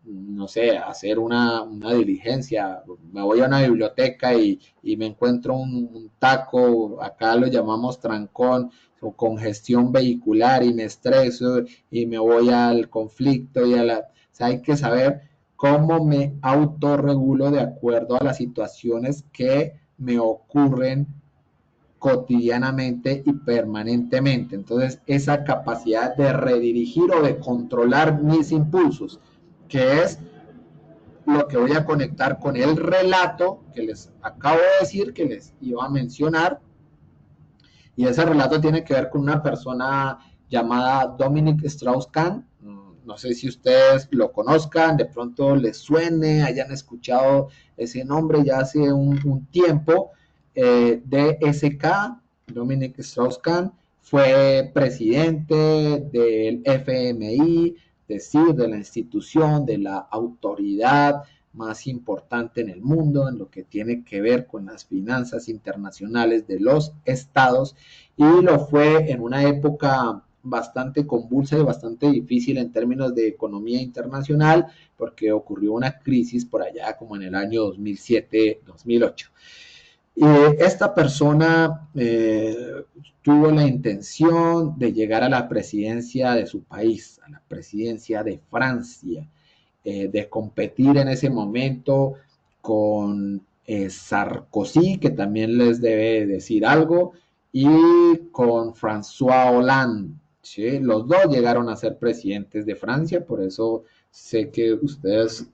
no sé, hacer una diligencia, me voy a una biblioteca y me encuentro un taco, acá lo llamamos trancón, o congestión vehicular y me estreso y me voy al conflicto y o sea, hay que saber cómo me autorregulo de acuerdo a las situaciones que me ocurren cotidianamente y permanentemente. Entonces, esa capacidad de redirigir o de controlar mis impulsos, que es lo que voy a conectar con el relato que les acabo de decir, que les iba a mencionar, y ese relato tiene que ver con una persona llamada Dominic Strauss-Kahn. no sé si ustedes lo conozcan, de pronto les suene, hayan escuchado ese nombre ya hace un tiempo. DSK, Dominic Strauss-Kahn, fue presidente del FMI, es decir, de la institución, de la autoridad más importante en el mundo en lo que tiene que ver con las finanzas internacionales de los estados, y lo fue en una época bastante convulsa y bastante difícil en términos de economía internacional, porque ocurrió una crisis por allá como en el año 2007-2008. Y esta persona tuvo la intención de llegar a la presidencia de su país, a la presidencia de Francia, de competir en ese momento con Sarkozy, que también les debe decir algo, y con François Hollande. ¿Sí? Los dos llegaron a ser presidentes de Francia, por eso sé que ustedes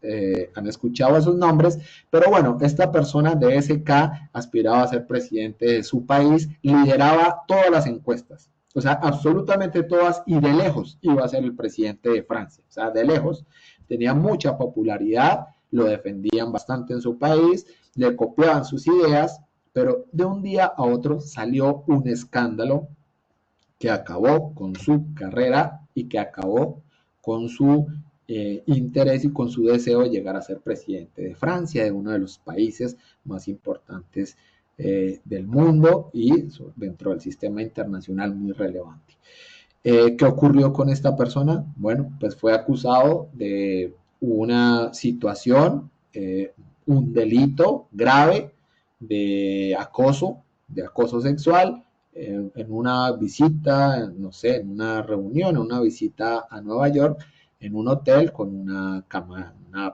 han escuchado esos nombres, pero bueno, esta persona de SK aspiraba a ser presidente de su país, lideraba todas las encuestas, o sea, absolutamente todas, y de lejos iba a ser el presidente de Francia, o sea, de lejos, tenía mucha popularidad, lo defendían bastante en su país, le copiaban sus ideas, pero de un día a otro salió un escándalo que acabó con su carrera y que acabó con su interés y con su deseo de llegar a ser presidente de Francia, de uno de los países más importantes del mundo y dentro del sistema internacional muy relevante. ¿Qué ocurrió con esta persona? Bueno, pues fue acusado de una situación, un delito grave de acoso sexual, en una visita, no sé, en una reunión, en una visita a Nueva York, en un hotel con una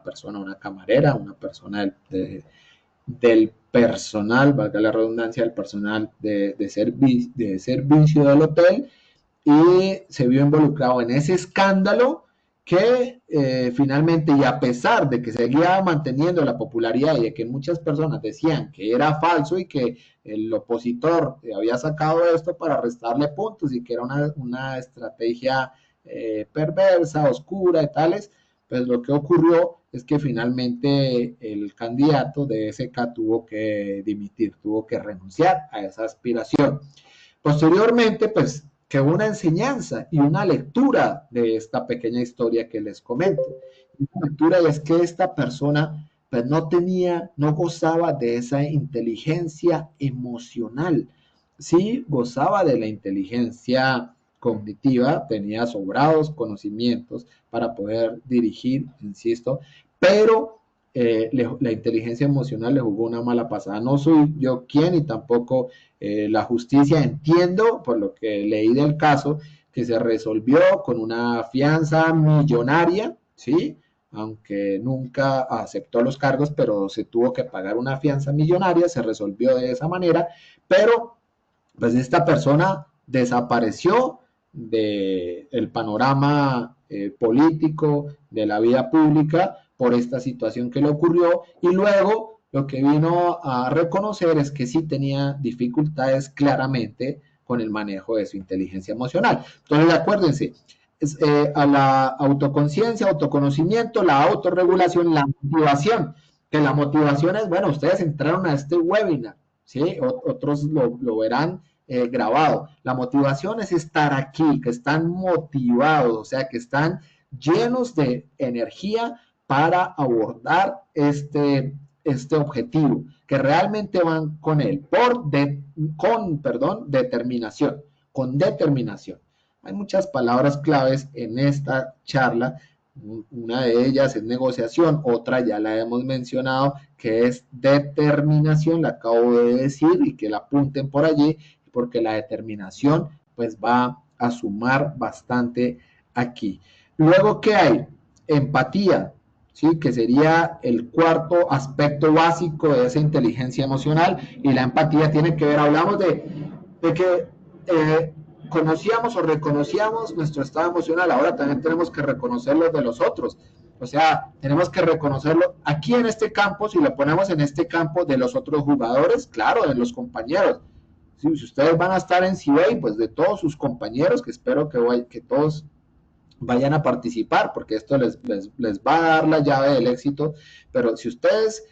persona, una camarera, una persona del personal, valga la redundancia, del personal de servicio del hotel, y se vio involucrado en ese escándalo que finalmente, y a pesar de que seguía manteniendo la popularidad y de que muchas personas decían que era falso y que el opositor había sacado esto para restarle puntos y que era una estrategia perversa, oscura y tales, pues lo que ocurrió es que finalmente el candidato de SK tuvo que dimitir, tuvo que renunciar a esa aspiración. Posteriormente, pues quedó una enseñanza y una lectura de esta pequeña historia que les comento. Una lectura es que esta persona pues no tenía, no gozaba de esa inteligencia emocional. Sí gozaba de la inteligencia cognitiva, tenía sobrados conocimientos para poder dirigir, insisto, pero la inteligencia emocional le jugó una mala pasada. No soy yo quien y tampoco la justicia, entiendo por lo que leí del caso, que se resolvió con una fianza millonaria, ¿sí? Aunque nunca aceptó los cargos, pero se tuvo que pagar una fianza millonaria, se resolvió de esa manera, pero pues esta persona desapareció del panorama político, de la vida pública, por esta situación que le ocurrió, y luego lo que vino a reconocer es que sí tenía dificultades claramente con el manejo de su inteligencia emocional. Entonces, acuérdense, a la autoconciencia, autoconocimiento, la autorregulación, la motivación, que la motivación es, bueno, ustedes entraron a este webinar, ¿sí? Otros lo verán grabado. La motivación es estar aquí, que están motivados, o sea, que están llenos de energía para abordar este objetivo, que realmente van con él, determinación, con determinación. Hay muchas palabras claves en esta charla. Una de ellas es negociación, otra ya la hemos mencionado, que es determinación, la acabo de decir y que la apunten por allí, porque la determinación pues va a sumar bastante aquí. Luego, ¿qué hay? Empatía, ¿sí? Que sería el cuarto aspecto básico de esa inteligencia emocional, y la empatía tiene que ver, hablamos de que conocíamos o reconocíamos nuestro estado emocional, ahora también tenemos que reconocerlo de los otros, o sea, tenemos que reconocerlo aquí en este campo, si lo ponemos en este campo de los otros jugadores, claro, de los compañeros. Si ustedes van a estar en CIBEI, pues de todos sus compañeros, que espero que todos vayan a participar, porque esto les va a dar la llave del éxito, pero si ustedes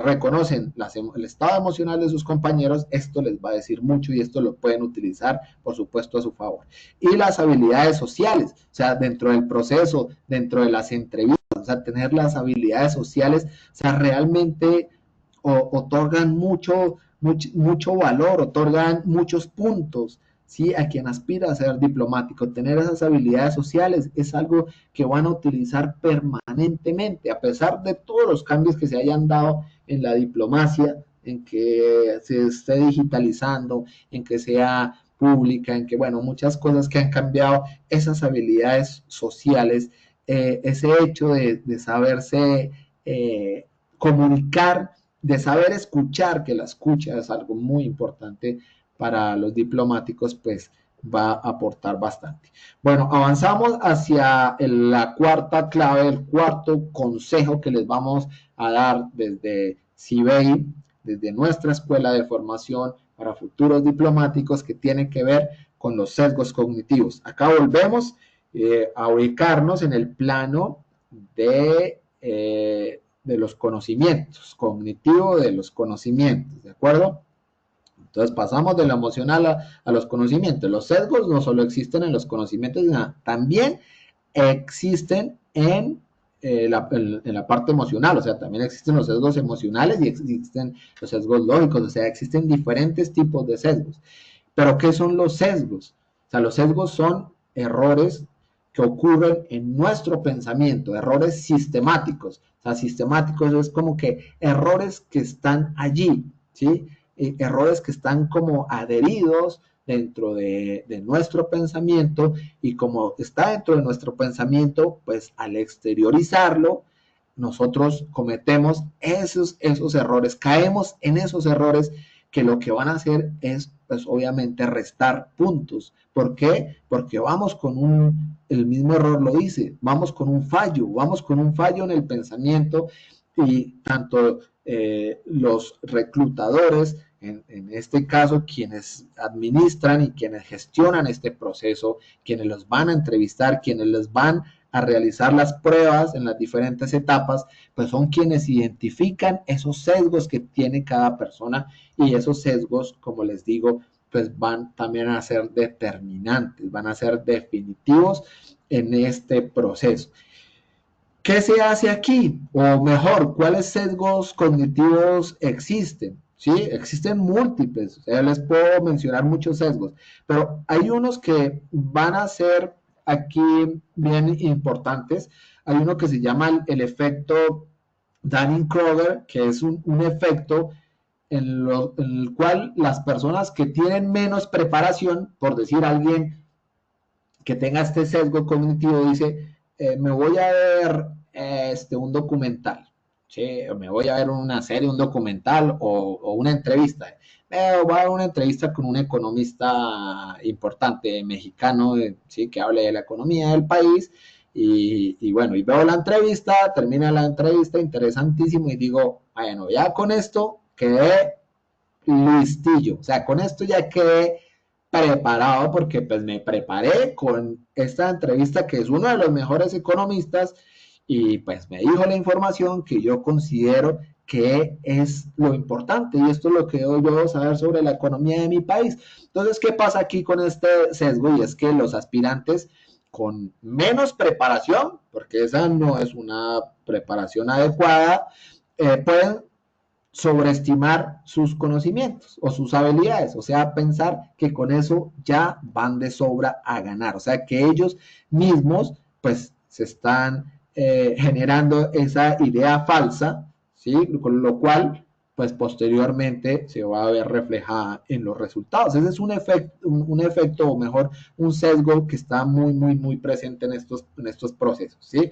reconocen el estado emocional de sus compañeros, esto les va a decir mucho y esto lo pueden utilizar, por supuesto, a su favor. Y las habilidades sociales, o sea, dentro del proceso, dentro de las entrevistas, o sea, tener las habilidades sociales, o sea, realmente otorgan mucho valor, otorgan muchos puntos, ¿sí? A quien aspira a ser diplomático. Tener esas habilidades sociales es algo que van a utilizar permanentemente, a pesar de todos los cambios que se hayan dado en la diplomacia, en que se esté digitalizando, en que sea pública, en que, bueno, muchas cosas que han cambiado, esas habilidades sociales, ese hecho de saberse comunicar, de saber escuchar, que la escucha es algo muy importante para los diplomáticos, pues va a aportar bastante. Bueno, avanzamos hacia la cuarta clave, el cuarto consejo que les vamos a dar desde CIBEI, desde nuestra escuela de formación para futuros diplomáticos, que tiene que ver con los sesgos cognitivos. Acá volvemos a ubicarnos en el plano de los conocimientos, cognitivo de los conocimientos, ¿de acuerdo? Entonces pasamos de lo emocional a los conocimientos. Los sesgos no solo existen en los conocimientos, sino también existen en la parte emocional, o sea, también existen los sesgos emocionales y existen los sesgos lógicos, o sea, existen diferentes tipos de sesgos. Pero ¿qué son los sesgos? O sea, los sesgos son errores que ocurren en nuestro pensamiento, errores sistemáticos. O sea, sistemáticos es como que errores que están allí, ¿sí? Errores que están como adheridos dentro de nuestro pensamiento, y como está dentro de nuestro pensamiento, pues al exteriorizarlo, nosotros cometemos esos errores, caemos en esos errores que lo que van a hacer es, pues obviamente, restar puntos. ¿Por qué? Porque vamos con el mismo error lo dice, vamos con un fallo en el pensamiento, y tanto los reclutadores, en este caso quienes administran y quienes gestionan este proceso, quienes los van a entrevistar, quienes les van a realizar las pruebas en las diferentes etapas, pues son quienes identifican esos sesgos que tiene cada persona, y esos sesgos, como les digo, pues van también a ser determinantes, van a ser definitivos en este proceso. ¿Qué se hace aquí? O mejor, ¿cuáles sesgos cognitivos existen? Sí, existen múltiples, o sea, les puedo mencionar muchos sesgos, pero hay unos que van a ser aquí bien importantes. Hay uno que se llama el efecto Dunning-Kruger, que es un efecto en el cual las personas que tienen menos preparación, por decir alguien que tenga este sesgo cognitivo, dice, me voy a ver un documental, ¿sí? Me voy a ver una serie, un documental o una entrevista. Voy a ver una entrevista con un economista importante mexicano, ¿sí? Que hable de la economía del país. Y bueno, y veo la entrevista, termina la entrevista, interesantísimo, y digo, bueno, ya con esto quedé listillo, o sea, con esto ya quedé preparado, porque pues me preparé con esta entrevista, que es uno de los mejores economistas, y pues me dijo la información que yo considero que es lo importante, y esto es lo que yo debo saber sobre la economía de mi país. Entonces, ¿qué pasa aquí con este sesgo? Y es que los aspirantes con menos preparación, porque esa no es una preparación adecuada, pueden sobreestimar sus conocimientos o sus habilidades, o sea, pensar que con eso ya van de sobra a ganar, o sea, que ellos mismos pues se están generando esa idea falsa, ¿sí? Con lo cual pues posteriormente se va a ver reflejada en los resultados. Ese es un efecto, o mejor, un sesgo que está muy presente en estos procesos, ¿sí?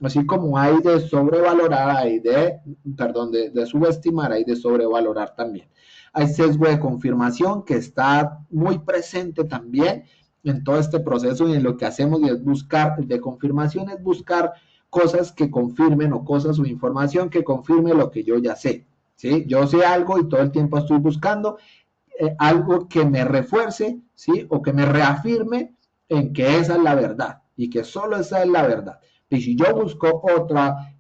Así como hay de sobrevalorar, hay de subestimar, hay de sobrevalorar también. Hay sesgo de confirmación que está muy presente también en todo este proceso, y en lo que hacemos, y es buscar, de confirmación es buscar cosas que confirmen, o cosas o información que confirme lo que yo ya sé, ¿sí? Yo sé algo y todo el tiempo estoy buscando algo que me refuerce, ¿sí? O que me reafirme en que esa es la verdad. y que solo esa es la verdad. Y si yo busco otra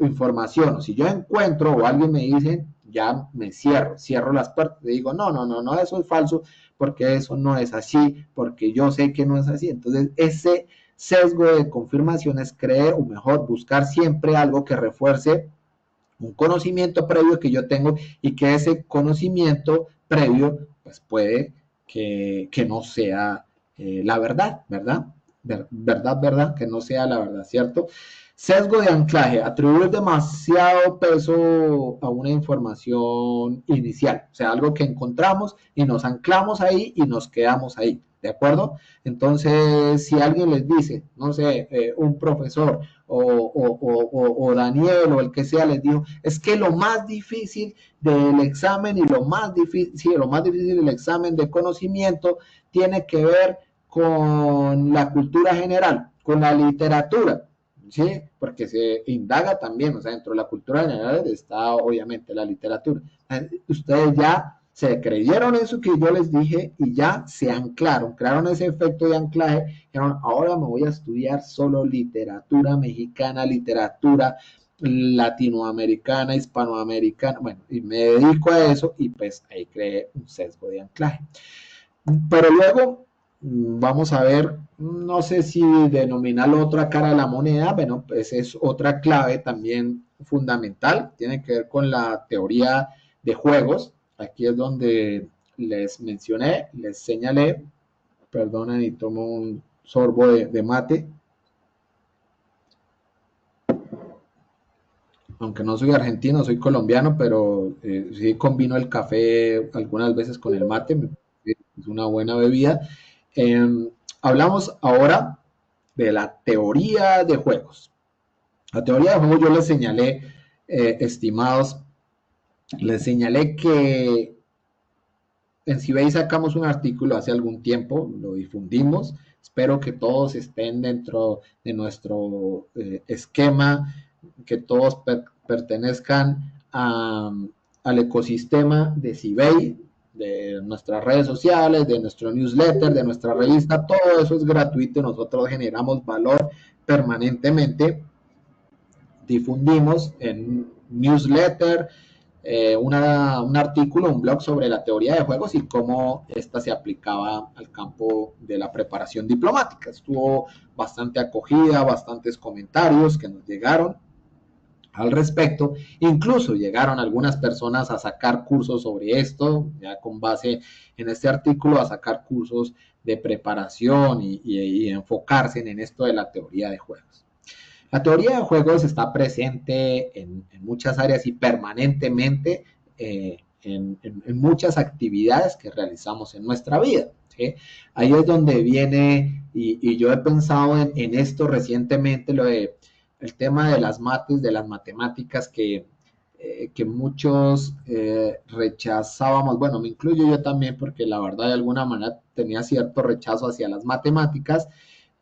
información, o si yo encuentro o alguien me dice, ya me cierro las puertas, le digo, no, no, no, no, eso es falso, porque eso no es así, porque yo sé que no es así. Entonces, ese sesgo de confirmación es creer, o mejor, buscar siempre algo que refuerce un conocimiento previo que yo tengo y que ese conocimiento previo pues puede que no sea la verdad, ¿verdad? Verdad, que no sea la verdad, ¿cierto? Sesgo de anclaje, atribuir demasiado peso a una información inicial, o sea, algo que encontramos y nos anclamos ahí y nos quedamos ahí, ¿de acuerdo? Entonces, si alguien les dice, no sé, un profesor o Daniel o el que sea les dijo, es que lo más difícil del examen y lo más difícil del examen de conocimiento tiene que ver con la cultura general, con la literatura, ¿sí? Porque se indaga también, o sea, dentro de la cultura general está obviamente la literatura. Ustedes ya se creyeron eso que yo les dije y ya se anclaron, crearon ese efecto de anclaje, dijeron, ahora me voy a estudiar solo literatura mexicana, literatura latinoamericana, hispanoamericana, bueno, y me dedico a eso y pues ahí creé un sesgo de anclaje. Pero luego vamos a ver, no sé si denominarlo otra cara de la moneda, bueno, pues es otra clave también fundamental, tiene que ver con la teoría de juegos. Aquí es donde les mencioné, les señalé, perdonen y tomo un sorbo de mate, aunque no soy argentino, soy colombiano, pero sí combino el café algunas veces con el mate, es una buena bebida. Eh, Hablamos ahora de la teoría de juegos. La teoría de juegos yo les señalé, estimados, les señalé que en Cibey sacamos un artículo hace algún tiempo, lo difundimos. Espero que todos estén dentro de nuestro esquema, que todos pertenezcan al ecosistema de Cibey, de nuestras redes sociales, de nuestro newsletter, de nuestra revista. Todo eso es gratuito. Nosotros generamos valor permanentemente. Difundimos en newsletter, un artículo, un blog sobre la teoría de juegos y cómo esta se aplicaba al campo de la preparación diplomática. Estuvo bastante acogida, bastantes comentarios que nos llegaron al respecto. Incluso llegaron algunas personas a sacar cursos sobre esto, ya con base en este artículo, a sacar cursos de preparación y enfocarse en esto de la teoría de juegos. La teoría de juegos está presente en muchas áreas y permanentemente en muchas actividades que realizamos en nuestra vida. ¿Sí? Ahí es donde viene, y yo he pensado en esto recientemente, el tema de las mates, de las matemáticas que muchos rechazábamos, bueno, me incluyo yo también porque la verdad de alguna manera tenía cierto rechazo hacia las matemáticas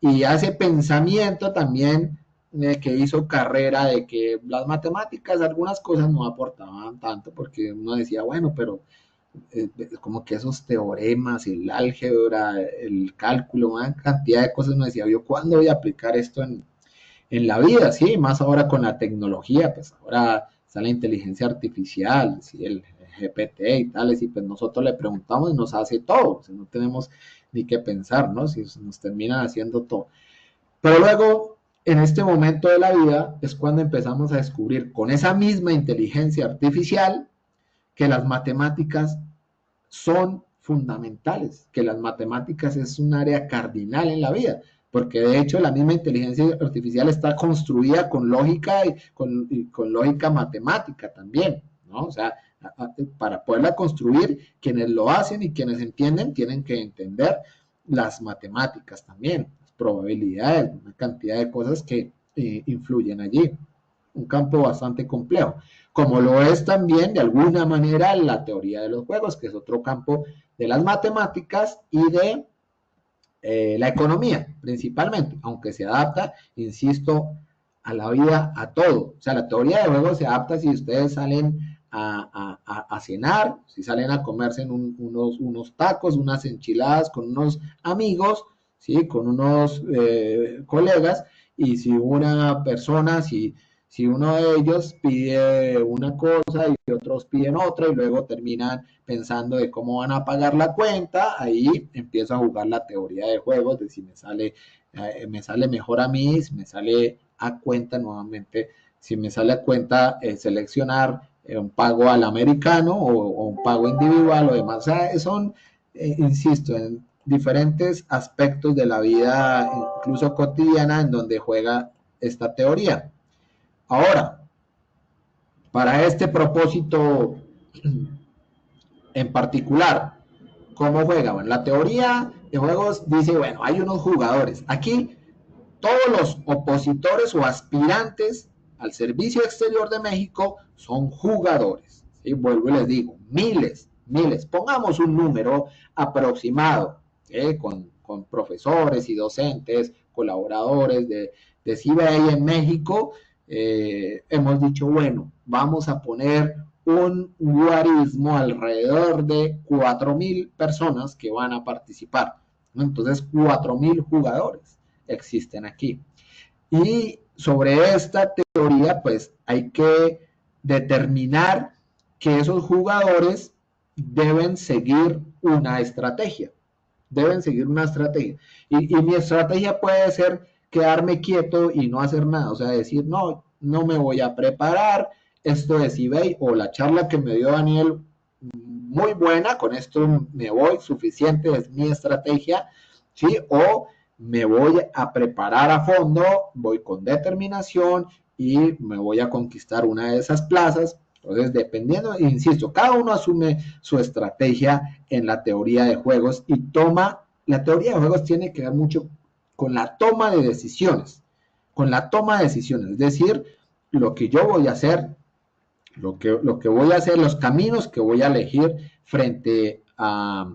y ese pensamiento también que hizo carrera de que las matemáticas, algunas cosas no aportaban tanto, porque uno decía, bueno, pero como que esos teoremas, el álgebra, el cálculo, una cantidad de cosas, uno decía, yo, ¿cuándo voy a aplicar esto en la vida? Sí, más ahora con la tecnología, pues ahora está la inteligencia artificial, ¿sí? El GPT y tales, y pues nosotros le preguntamos y nos hace todo, o sea, no tenemos ni que pensar, ¿no? Si nos terminan haciendo todo. Pero luego, en este momento de la vida, es cuando empezamos a descubrir con esa misma inteligencia artificial que las matemáticas son fundamentales, que las matemáticas es un área cardinal en la vida, porque de hecho la misma inteligencia artificial está construida con lógica y con lógica matemática también, ¿no? O sea, para poderla construir, quienes lo hacen y quienes entienden tienen que entender las matemáticas también, las probabilidades, una cantidad de cosas que influyen allí. Un campo bastante complejo, como lo es también de alguna manera la teoría de los juegos, que es otro campo de las matemáticas y de la economía, principalmente, aunque se adapta, insisto, a la vida, a todo. O sea, la teoría de juegos se adapta si ustedes salen a cenar, si salen a comerse unos tacos, unas enchiladas con unos amigos, ¿sí? Con unos colegas, y si una persona, si uno de ellos pide una cosa y otros piden otra y luego terminan pensando de cómo van a pagar la cuenta, ahí empiezo a jugar la teoría de juegos, de si me sale mejor a mí, si me sale a cuenta nuevamente, si me sale a cuenta seleccionar un pago al americano o un pago individual o demás. O sea, son, insisto, en diferentes aspectos de la vida, incluso cotidiana, en donde juega esta teoría. Ahora, para este propósito en particular, ¿cómo juega? Bueno, la teoría de juegos dice, bueno, hay unos jugadores. Aquí todos los opositores o aspirantes al servicio exterior de México son jugadores. ¿Sí? Vuelvo y les digo, miles, miles. Pongamos un número aproximado, con profesores y docentes, colaboradores de CIBEI en México. Hemos dicho, bueno, vamos a poner un guarismo alrededor de 4,000 personas que van a participar. Entonces, 4,000 jugadores existen aquí. Y sobre esta teoría, pues hay que determinar que esos jugadores deben seguir una estrategia. Deben seguir una estrategia. Y mi estrategia puede ser quedarme quieto y no hacer nada. O sea, decir, no, no me voy a preparar. Esto es eBay o la charla que me dio Daniel, muy buena, con esto me voy, suficiente, es mi estrategia, ¿sí? O me voy a preparar a fondo, voy con determinación y me voy a conquistar una de esas plazas. Entonces, dependiendo, insisto, cada uno asume su estrategia en la teoría de juegos y la teoría de juegos tiene que ver mucho con la toma de decisiones, es decir, lo que yo voy a hacer, lo que voy a hacer, los caminos que voy a elegir frente a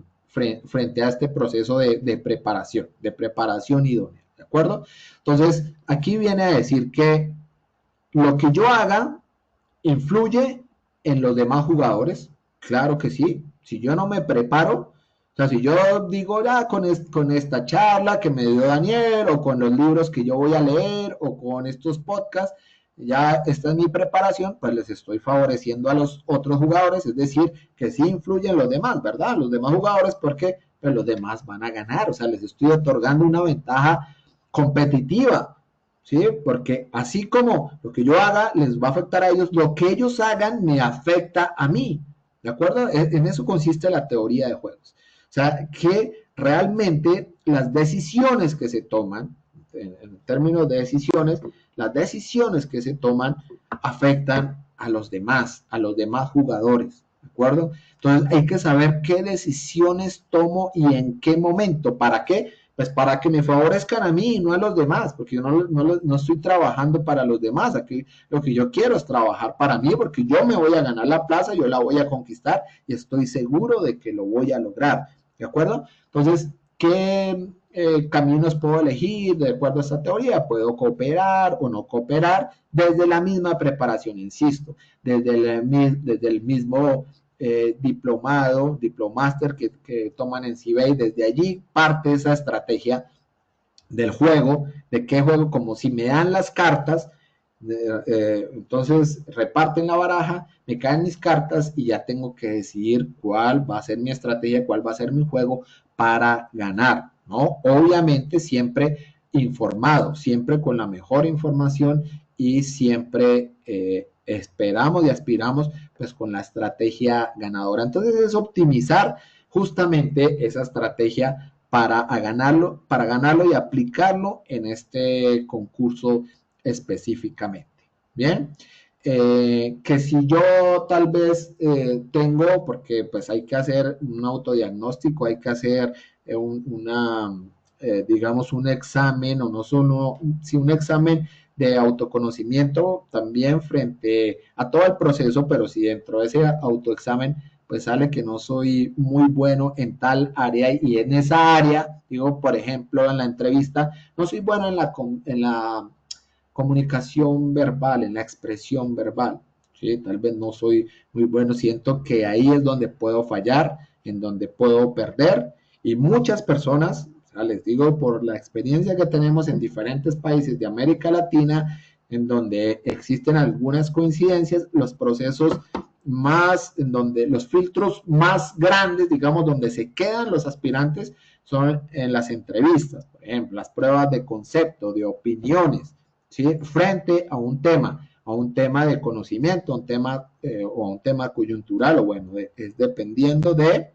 este proceso de preparación idónea, ¿de acuerdo? Entonces, aquí viene a decir que lo que yo haga influye en los demás jugadores, claro que sí. Si yo no me preparo, o sea, si yo digo ya con esta charla que me dio Daniel, o con los libros que yo voy a leer, o con estos podcasts, ya esta es mi preparación, pues les estoy favoreciendo a los otros jugadores, es decir, que sí influyen los demás, ¿verdad? Los demás jugadores, porque pues los demás van a ganar, o sea, les estoy otorgando una ventaja competitiva, ¿sí? Porque así como lo que yo haga les va a afectar a ellos, lo que ellos hagan me afecta a mí, ¿de acuerdo? En eso consiste la teoría de juegos. O sea, que realmente las decisiones que se toman, en términos de decisiones, las decisiones que se toman afectan a los demás jugadores, ¿de acuerdo? Entonces hay que saber qué decisiones tomo y en qué momento. ¿Para qué? Pues para que me favorezcan a mí y no a los demás, porque yo no estoy trabajando para los demás. Aquí lo que yo quiero es trabajar para mí, porque yo me voy a ganar la plaza, yo la voy a conquistar y estoy seguro de que lo voy a lograr, ¿de acuerdo? Entonces, ¿qué caminos puedo elegir de acuerdo a esta teoría? Puedo cooperar o no cooperar desde la misma preparación, insisto, desde el mismo diplomáster que toman en CIBEI. Desde allí parte esa estrategia del juego, de qué juego, como si me dan las cartas, entonces reparten la baraja, me caen mis cartas y ya tengo que decidir cuál va a ser mi estrategia, cuál va a ser mi juego para ganar, ¿no? Obviamente siempre informado, siempre con la mejor información y siempre esperamos y aspiramos pues con la estrategia ganadora. Entonces es optimizar justamente esa estrategia para ganarlo y aplicarlo en este concurso específicamente. Bien, que si yo tal vez tengo, porque pues hay que hacer un autodiagnóstico, hay que hacer digamos, un examen, o no solo, si un examen de autoconocimiento también frente a todo el proceso, pero si dentro de ese autoexamen pues sale que no soy muy bueno en tal área, y en esa área, digo, por ejemplo, en la entrevista, no soy bueno en la comunicación verbal, en la expresión verbal, ¿sí? Tal vez no soy muy bueno, siento que ahí es donde puedo fallar, en donde puedo perder, y muchas personas, O sea, les digo por la experiencia que tenemos en diferentes países de América Latina, en donde existen algunas coincidencias, los procesos más, en donde los filtros más grandes, digamos, donde se quedan los aspirantes, son en las entrevistas, por ejemplo, las pruebas de concepto, de opiniones, ¿sí? Frente a un tema de conocimiento, un tema o a un tema coyuntural, o bueno, es dependiendo de,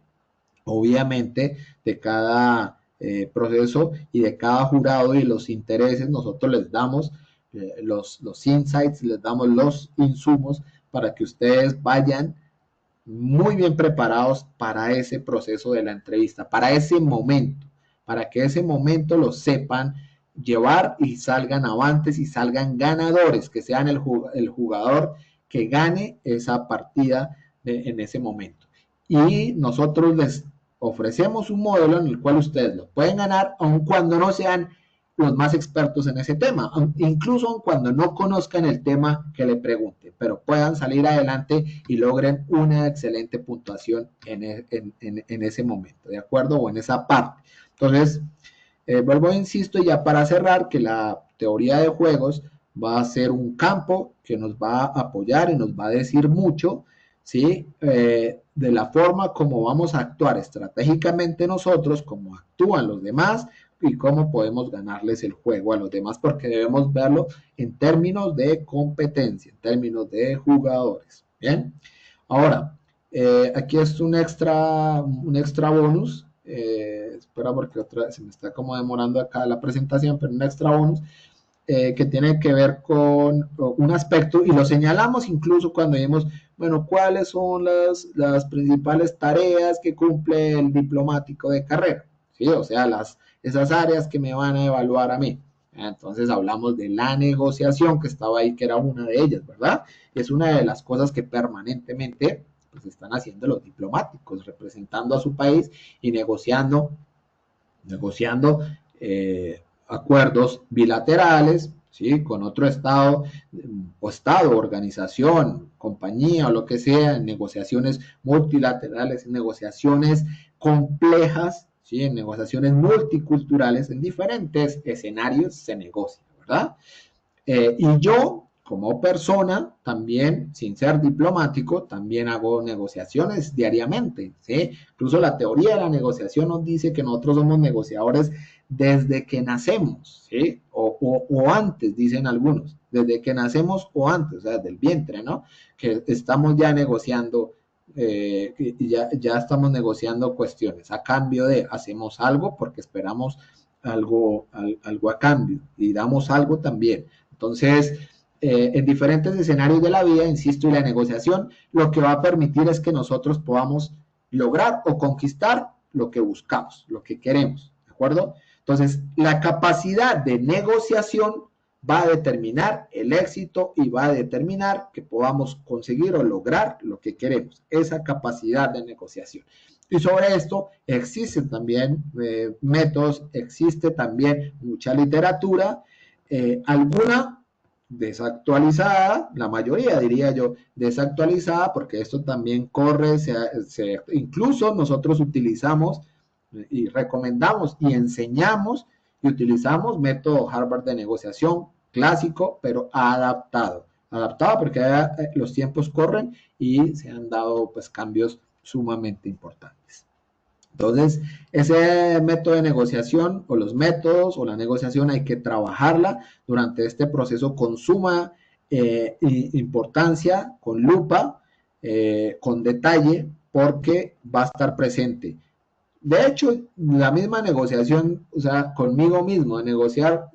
obviamente, de cada proceso y de cada jurado y los intereses, nosotros les damos los insights, les damos los insumos para que ustedes vayan muy bien preparados para ese proceso de la entrevista, para ese momento, para que ese momento lo sepan llevar y salgan avantes y salgan ganadores, que sean el jugador que gane esa partida en ese momento. Y nosotros les ofrecemos un modelo en el cual ustedes lo pueden ganar, aun cuando no sean los más expertos en ese tema, incluso cuando no conozcan el tema que le pregunten, pero puedan salir adelante y logren una excelente puntuación en ese momento, ¿de acuerdo? O en esa parte. Entonces, vuelvo, insisto, ya para cerrar, que la teoría de juegos va a ser un campo que nos va a apoyar y nos va a decir mucho, ¿sí? De la forma como vamos a actuar estratégicamente nosotros, cómo actúan los demás y cómo podemos ganarles el juego a los demás, porque debemos verlo en términos de competencia, en términos de jugadores. Bien, ahora, aquí es un extra bonus. Espera, porque otra vez se me está como demorando acá la presentación, pero un extra bonus que tiene que ver con un aspecto, y lo señalamos incluso cuando vimos, bueno, cuáles son las principales tareas que cumple el diplomático de carrera, ¿sí? O sea, esas áreas que me van a evaluar a mí. Entonces hablamos de la negociación que estaba ahí, que era una de ellas, ¿verdad? Es una de las cosas que permanentemente pues están haciendo los diplomáticos, representando a su país y negociando acuerdos bilaterales, ¿sí? Con otro estado o estado, organización, compañía o lo que sea, en negociaciones multilaterales, en negociaciones complejas, ¿sí? En negociaciones multiculturales, en diferentes escenarios se negocia, ¿verdad? Y yo, como persona, también, sin ser diplomático, también hago negociaciones diariamente, ¿sí? Incluso la teoría de la negociación nos dice que nosotros somos negociadores desde que nacemos, ¿sí? O antes, dicen algunos, desde que nacemos o antes, o sea, desde el vientre, ¿no? Que estamos ya negociando, ya estamos negociando cuestiones. A cambio de, hacemos algo porque esperamos algo a cambio y damos algo también. Entonces, en diferentes escenarios de la vida, insisto, y la negociación lo que va a permitir es que nosotros podamos lograr o conquistar lo que buscamos, lo que queremos, ¿de acuerdo? Entonces, la capacidad de negociación va a determinar el éxito y va a determinar que podamos conseguir o lograr lo que queremos, esa capacidad de negociación. Y sobre esto existen también métodos, existe también mucha literatura, alguna desactualizada, la mayoría diría yo desactualizada, porque esto también corre, incluso nosotros utilizamos y recomendamos y enseñamos y utilizamos método Harvard de negociación clásico, pero adaptado porque los tiempos corren y se han dado pues cambios sumamente importantes. Entonces, ese método de negociación o los métodos o la negociación hay que trabajarla durante este proceso con suma importancia, con lupa, con detalle, porque va a estar presente. De hecho, la misma negociación, o sea, conmigo mismo, de negociar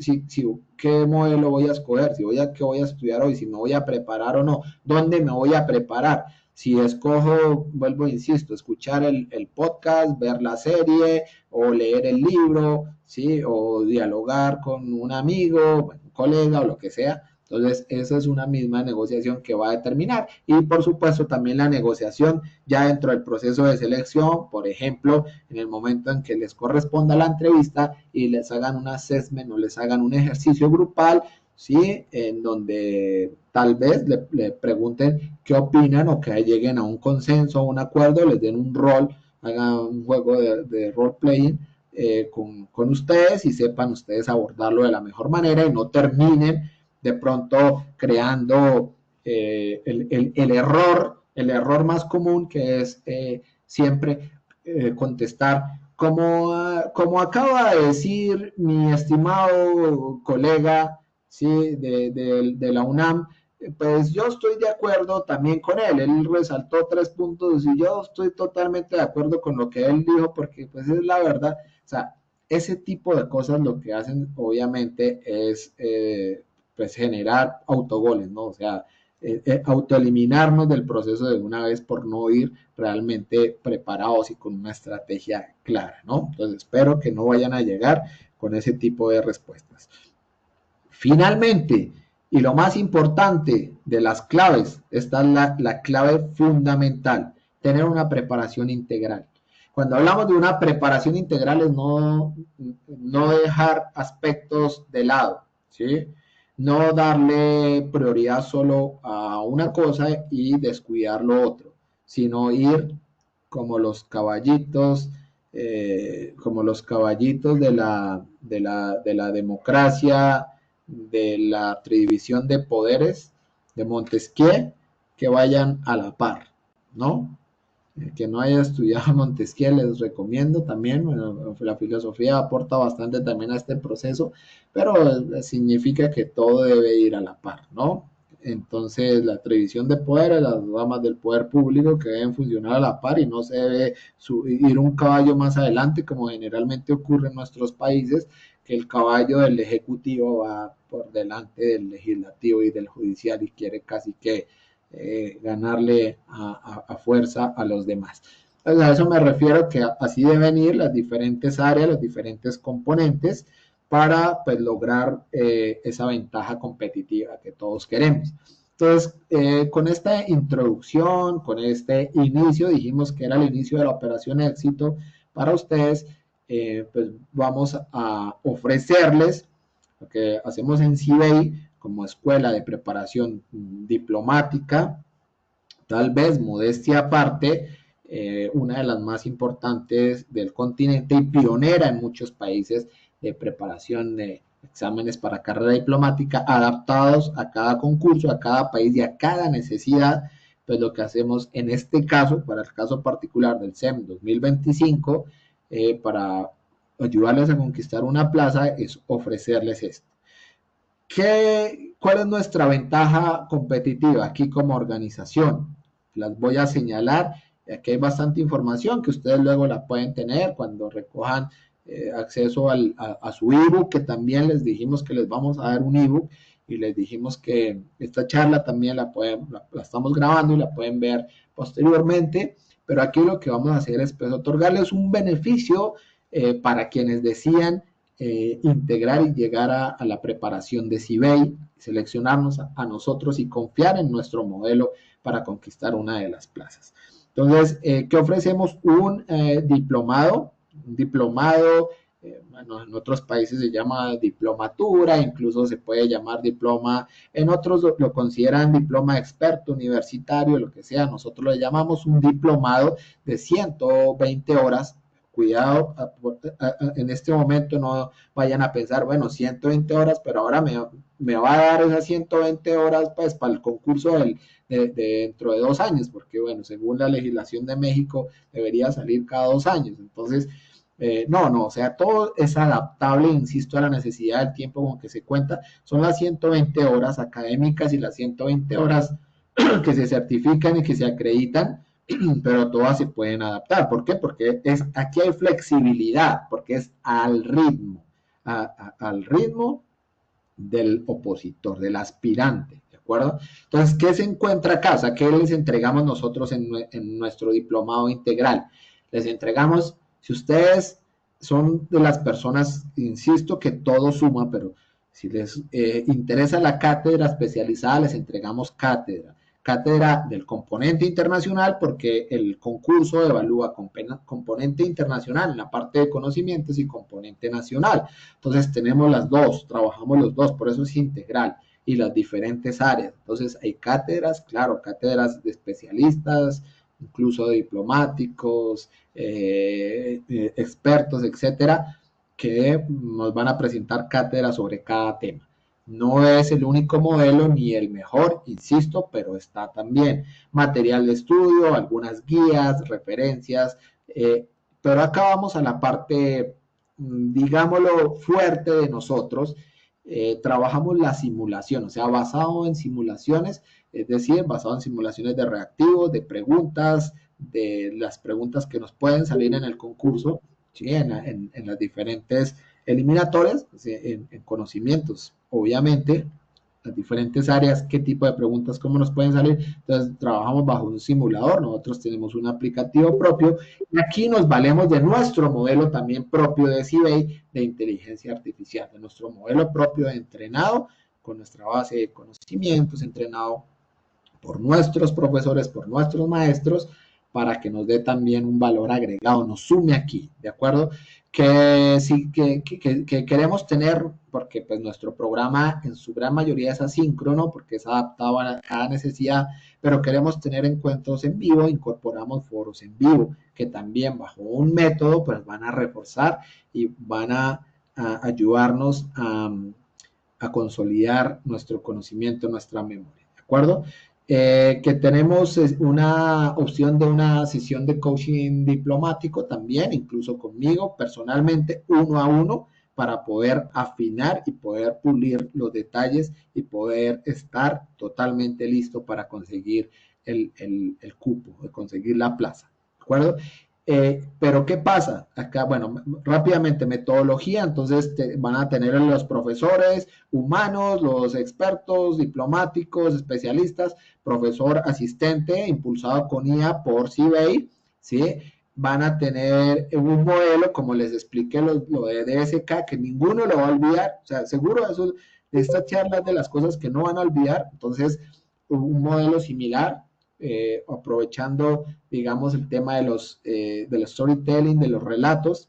qué modelo voy a escoger, qué voy a estudiar hoy, si me voy a preparar o no, dónde me voy a preparar. Si escojo, vuelvo, insisto, escuchar el podcast, ver la serie o leer el libro, ¿sí? O dialogar con un amigo, un colega o lo que sea. Entonces, esa es una misma negociación que va a determinar. Y por supuesto, también la negociación ya dentro del proceso de selección, por ejemplo, en el momento en que les corresponda la entrevista y les hagan un assessment o les hagan un ejercicio grupal, ¿sí? En donde tal vez le pregunten qué opinan o que lleguen a un consenso, a un acuerdo, les den un rol, hagan un juego de role playing con ustedes y sepan ustedes abordarlo de la mejor manera y no terminen de pronto creando el error más común que es siempre contestar como acaba de decir mi estimado colega, ¿sí? de la UNAM, pues yo estoy de acuerdo también con él. Él resaltó 3 puntos y yo estoy totalmente de acuerdo con lo que él dijo porque pues es la verdad. O sea, ese tipo de cosas lo que hacen obviamente es pues generar autogoles, ¿no? O sea, autoeliminarnos del proceso de una vez por no ir realmente preparados y con una estrategia clara, ¿no? Entonces espero que no vayan a llegar con ese tipo de respuestas. Finalmente, y lo más importante de las claves, está la clave fundamental, tener una preparación integral. Cuando hablamos de una preparación integral es no dejar aspectos de lado, ¿sí? No darle prioridad solo a una cosa y descuidar lo otro, sino ir como los caballitos, de la democracia, de la división de poderes de Montesquieu, que vayan a la par, ¿no? Que no haya estudiado Montesquieu les recomiendo también, bueno, la filosofía aporta bastante también a este proceso, pero significa que todo debe ir a la par, ¿no? Entonces, la división de poderes, las ramas del poder público que deben funcionar a la par y no se debe ir un caballo más adelante, como generalmente ocurre en nuestros países, que el caballo del ejecutivo va por delante del legislativo y del judicial y quiere casi que ganarle a fuerza a los demás. Entonces, a eso me refiero que así deben ir las diferentes áreas, los diferentes componentes para pues, lograr esa ventaja competitiva que todos queremos. Entonces, con esta introducción, con este inicio, dijimos que era el inicio de la operación éxito para ustedes, pues vamos a ofrecerles lo que hacemos en CIBEI como escuela de preparación diplomática, tal vez modestia aparte, una de las más importantes del continente y pionera en muchos países de preparación de exámenes para carrera diplomática adaptados a cada concurso, a cada país y a cada necesidad. Pues lo que hacemos en este caso, para el caso particular del SEM 2025, para ayudarles a conquistar una plaza, es ofrecerles esto. ¿Cuál es nuestra ventaja competitiva aquí como organización? Las voy a señalar. Aquí hay bastante información que ustedes luego la pueden tener cuando recojan acceso a su ebook, que también les dijimos que les vamos a dar un ebook y les dijimos que esta charla también la estamos grabando y la pueden ver posteriormente, pero aquí lo que vamos a hacer es pues, otorgarles un beneficio para quienes decían integrar y llegar a la preparación de CIBEI, seleccionarnos a nosotros y confiar en nuestro modelo para conquistar una de las plazas. Entonces, ¿qué ofrecemos? Un diplomado, bueno, en otros países se llama diplomatura, incluso se puede llamar diploma, en otros lo consideran diploma experto universitario, lo que sea, nosotros lo llamamos un diplomado de 120 horas. Cuidado, en este momento no vayan a pensar, bueno, 120 horas, pero ahora me va a dar esas 120 horas pues, para el concurso dentro de 2 años, porque bueno, según la legislación de México debería salir cada 2 años. Entonces, no, o sea, todo es adaptable, insisto, a la necesidad del tiempo con que se cuenta. Son las 120 horas académicas y las 120 horas que se certifican y que se acreditan, pero todas se pueden adaptar. ¿Por qué? Porque aquí hay flexibilidad, porque es al ritmo, al ritmo del opositor, del aspirante, ¿de acuerdo? Entonces, ¿qué se encuentra acá? O sea, ¿qué les entregamos nosotros en nuestro diplomado integral? Les entregamos, si ustedes son de las personas, insisto que todo suma, pero si les interesa la cátedra especializada, les entregamos cátedra del componente internacional, porque el concurso evalúa componente internacional en la parte de conocimientos y componente nacional. Entonces tenemos las dos, trabajamos los dos, por eso es integral y las diferentes áreas. Entonces hay cátedras, claro, cátedras de especialistas, incluso diplomáticos, expertos, etcétera, que nos van a presentar cátedra sobre cada tema. No es el único modelo ni el mejor, insisto, pero está también material de estudio, algunas guías, referencias, pero acá vamos a la parte, digámoslo, fuerte de nosotros. Trabajamos la simulación, o sea, basado en simulaciones, es decir, basado en simulaciones de reactivos, de preguntas, de las preguntas que nos pueden salir en el concurso, ¿sí? En las diferentes eliminatorias, ¿sí? En conocimientos, obviamente, las diferentes áreas, qué tipo de preguntas, cómo nos pueden salir. Entonces, trabajamos bajo un simulador, nosotros tenemos un aplicativo propio y aquí nos valemos de nuestro modelo también propio de CBA de inteligencia artificial, de nuestro modelo propio de entrenado con nuestra base de conocimientos, entrenado por nuestros profesores, por nuestros maestros, para que nos dé también un valor agregado, nos sume aquí, ¿de acuerdo? Que sí, que queremos tener, porque pues nuestro programa en su gran mayoría es asíncrono, porque es adaptado a cada necesidad, pero queremos tener encuentros en vivo, incorporamos foros en vivo, que también bajo un método pues van a reforzar y van a ayudarnos a consolidar nuestro conocimiento, nuestra memoria, ¿de acuerdo? Que tenemos una opción de una sesión de coaching diplomático también, incluso conmigo personalmente, uno a uno, para poder afinar y poder pulir los detalles y poder estar totalmente listo para conseguir el cupo, conseguir la plaza, ¿de acuerdo? Pero ¿qué pasa? Acá, bueno, rápidamente, metodología, entonces van a tener los profesores humanos, los expertos, diplomáticos, especialistas, profesor asistente, impulsado con IA por CBA, ¿sí? Van a tener un modelo, como les expliqué, lo de DSK, que ninguno lo va a olvidar, o sea, seguro eso, de estas charlas de las cosas que no van a olvidar, entonces, un modelo similar, aprovechando, digamos, el tema del storytelling, de los relatos,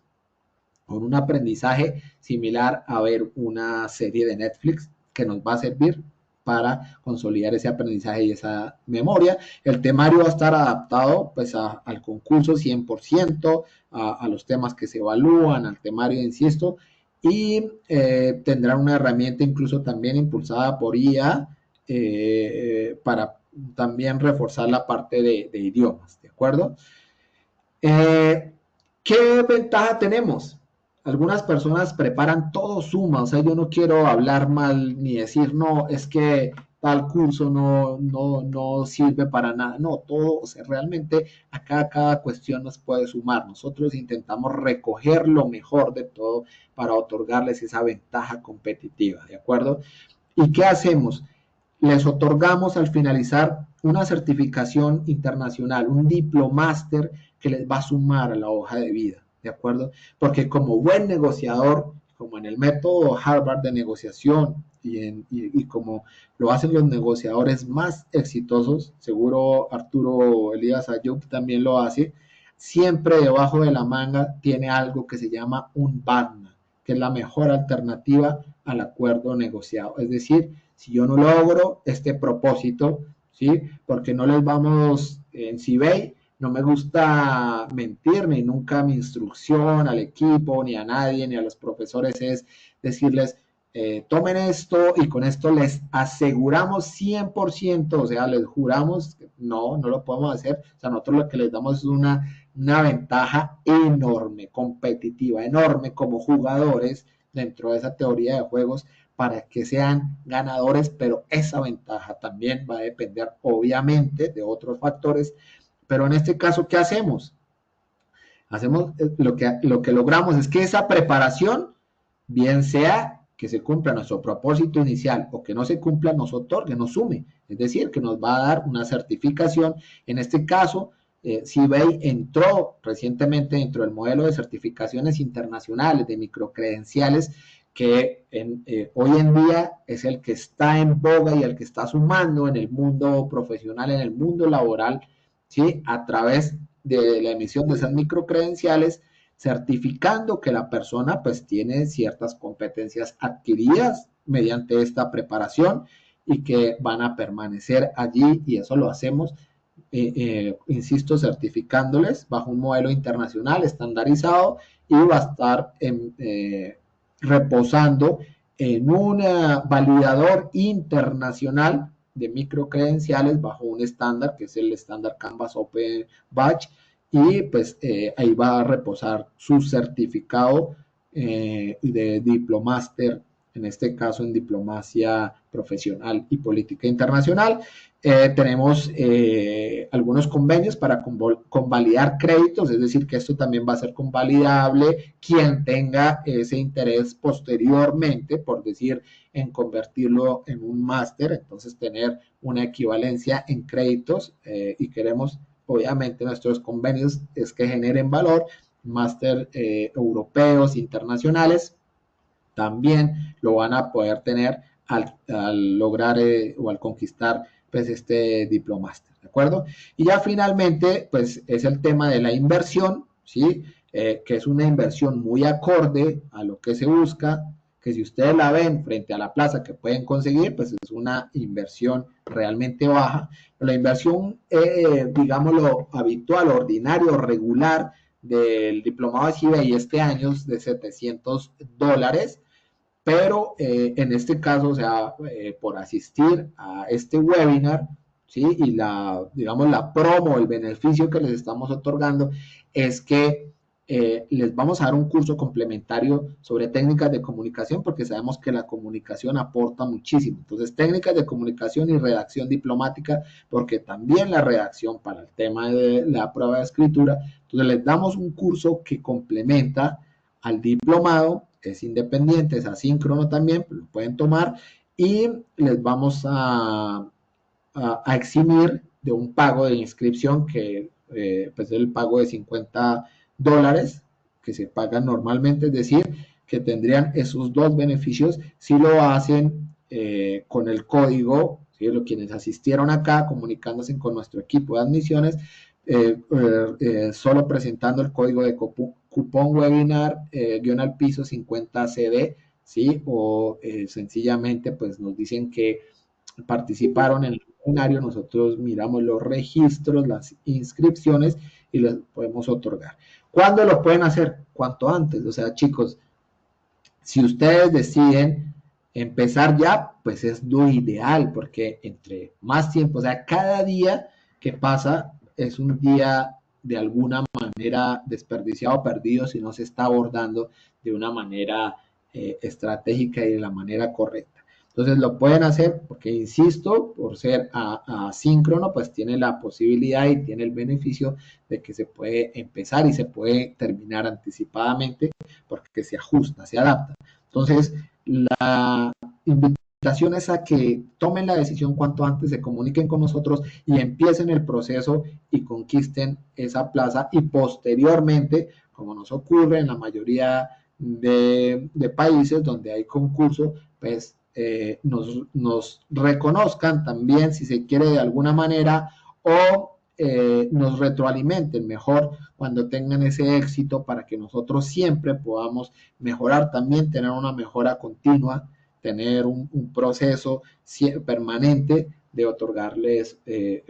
con un aprendizaje similar a ver una serie de Netflix que nos va a servir para consolidar ese aprendizaje y esa memoria. El temario va a estar adaptado pues al concurso 100%, a los temas que se evalúan, al temario, insisto, y tendrá una herramienta incluso también impulsada por IA para también reforzar la parte de idiomas, ¿de acuerdo? ¿Qué ventaja tenemos? Algunas personas preparan todo suma, o sea, yo no quiero hablar mal ni decir, no, es que tal curso no sirve para nada, no, todo, o sea, realmente acá cada cuestión nos puede sumar, nosotros intentamos recoger lo mejor de todo para otorgarles esa ventaja competitiva, ¿de acuerdo? ¿Y qué hacemos? Les otorgamos al finalizar una certificación internacional, un diplomáster que les va a sumar a la hoja de vida, ¿de acuerdo? Porque como buen negociador, como en el método Harvard de negociación y como lo hacen los negociadores más exitosos, seguro Arturo Elías Ayub también lo hace, siempre debajo de la manga tiene algo que se llama un BATNA, que es la mejor alternativa al acuerdo negociado. Es decir, si yo no logro este propósito, ¿sí? Porque no les vamos en CBA, no me gusta mentir, ni nunca mi instrucción al equipo, ni a nadie, ni a los profesores es decirles, tomen esto y con esto les aseguramos 100%, o sea, les juramos, no lo podemos hacer, o sea, nosotros lo que les damos es una ventaja enorme, competitiva, enorme como jugadores dentro de esa teoría de juegos para que sean ganadores, pero esa ventaja también va a depender obviamente de otros factores, pero en este caso, ¿qué hacemos? Hacemos lo que logramos es que esa preparación, bien sea que se cumpla nuestro propósito inicial o que no se cumpla, nos otorgue, nos sume, es decir, que nos va a dar una certificación. En este caso, CBA entró recientemente dentro del modelo de certificaciones internacionales de microcredenciales que hoy en día es el que está en boga y el que está sumando en el mundo profesional, en el mundo laboral, ¿sí? A través de la emisión de esas microcredenciales, certificando que la persona pues tiene ciertas competencias adquiridas mediante esta preparación y que van a permanecer allí, y eso lo hacemos insisto, certificándoles bajo un modelo internacional estandarizado y va a estar reposando en un validador internacional de microcredenciales bajo un estándar que es el estándar Canvas Open Batch y pues ahí va a reposar su certificado de Diplomáster, en este caso en diplomacia profesional y política internacional. Tenemos algunos convenios para convalidar créditos, es decir, que esto también va a ser convalidable quien tenga ese interés posteriormente, por decir, en convertirlo en un máster, entonces tener una equivalencia en créditos y queremos, obviamente, nuestros convenios es que generen valor, máster europeos, internacionales, también lo van a poder tener al lograr o al conquistar pues este diplomáster, ¿de acuerdo? Y ya finalmente pues es el tema de la inversión, ¿sí? Que es una inversión muy acorde a lo que se busca, que si ustedes la ven frente a la plaza que pueden conseguir, pues es una inversión realmente baja. La inversión, digámoslo, habitual, ordinario, regular del diplomado de CIBEI este año es de $700, pero en este caso, o sea, por asistir a este webinar, ¿sí? Y digamos, la promo, el beneficio que les estamos otorgando es que les vamos a dar un curso complementario sobre técnicas de comunicación, porque sabemos que la comunicación aporta muchísimo. Entonces, técnicas de comunicación y redacción diplomática, porque también la redacción para el tema de la prueba de escritura. Entonces, les damos un curso que complementa al diplomado, es independiente, es asíncrono también, lo pueden tomar y les vamos a eximir de un pago de inscripción que pues es el pago de $50 que se paga normalmente, es decir, que tendrían esos dos beneficios si lo hacen con el código, ¿sí? Quienes asistieron acá comunicándose con nuestro equipo de admisiones, solo presentando el código de cupón webinar guión al piso 50CD, ¿sí? O sencillamente pues nos dicen que participaron en el webinario, nosotros miramos los registros, las inscripciones y les podemos otorgar. ¿Cuándo lo pueden hacer? Cuanto antes. O sea, chicos, si ustedes deciden empezar ya, pues es lo ideal, porque entre más tiempo, o sea, cada día que pasa es un día de alguna manera desperdiciado, perdido, si no se está abordando de una manera estratégica y de la manera correcta. Entonces lo pueden hacer porque, insisto, por ser asíncrono, pues tiene la posibilidad y tiene el beneficio de que se puede empezar y se puede terminar anticipadamente porque se ajusta, se adapta. Entonces, la invitación es a que tomen la decisión cuanto antes, se comuniquen con nosotros y empiecen el proceso y conquisten esa plaza y posteriormente, como nos ocurre en la mayoría de países donde hay concurso, pues nos reconozcan también, si se quiere, de alguna manera, o nos retroalimenten mejor cuando tengan ese éxito para que nosotros siempre podamos mejorar también, tener una mejora continua, tener un proceso permanente de otorgarles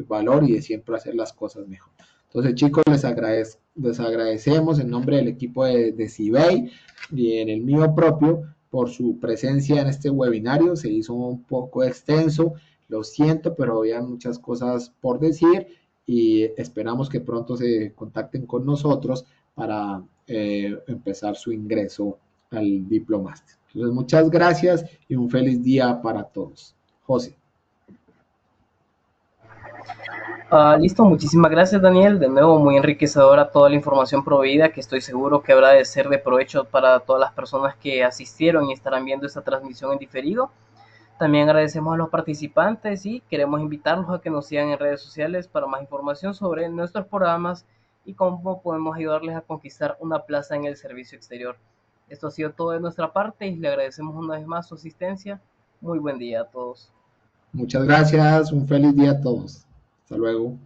valor y de siempre hacer las cosas mejor. Entonces, chicos, les agradecemos en nombre del equipo de CIBEI y en el mío propio por su presencia en este webinario. Se hizo un poco extenso, lo siento, pero había muchas cosas por decir y esperamos que pronto se contacten con nosotros para empezar su ingreso al Diplomáster. Entonces, muchas gracias y un feliz día para todos. José. Listo, muchísimas gracias Daniel. De nuevo, muy enriquecedora toda la información proveída que estoy seguro que habrá de ser de provecho para todas las personas que asistieron y estarán viendo esta transmisión en diferido. También agradecemos a los participantes y queremos invitarlos a que nos sigan en redes sociales para más información sobre nuestros programas y cómo podemos ayudarles a conquistar una plaza en el servicio exterior. Esto ha sido todo de nuestra parte y le agradecemos una vez más su asistencia. Muy buen día a todos. Muchas gracias, un feliz día a todos. Hasta luego.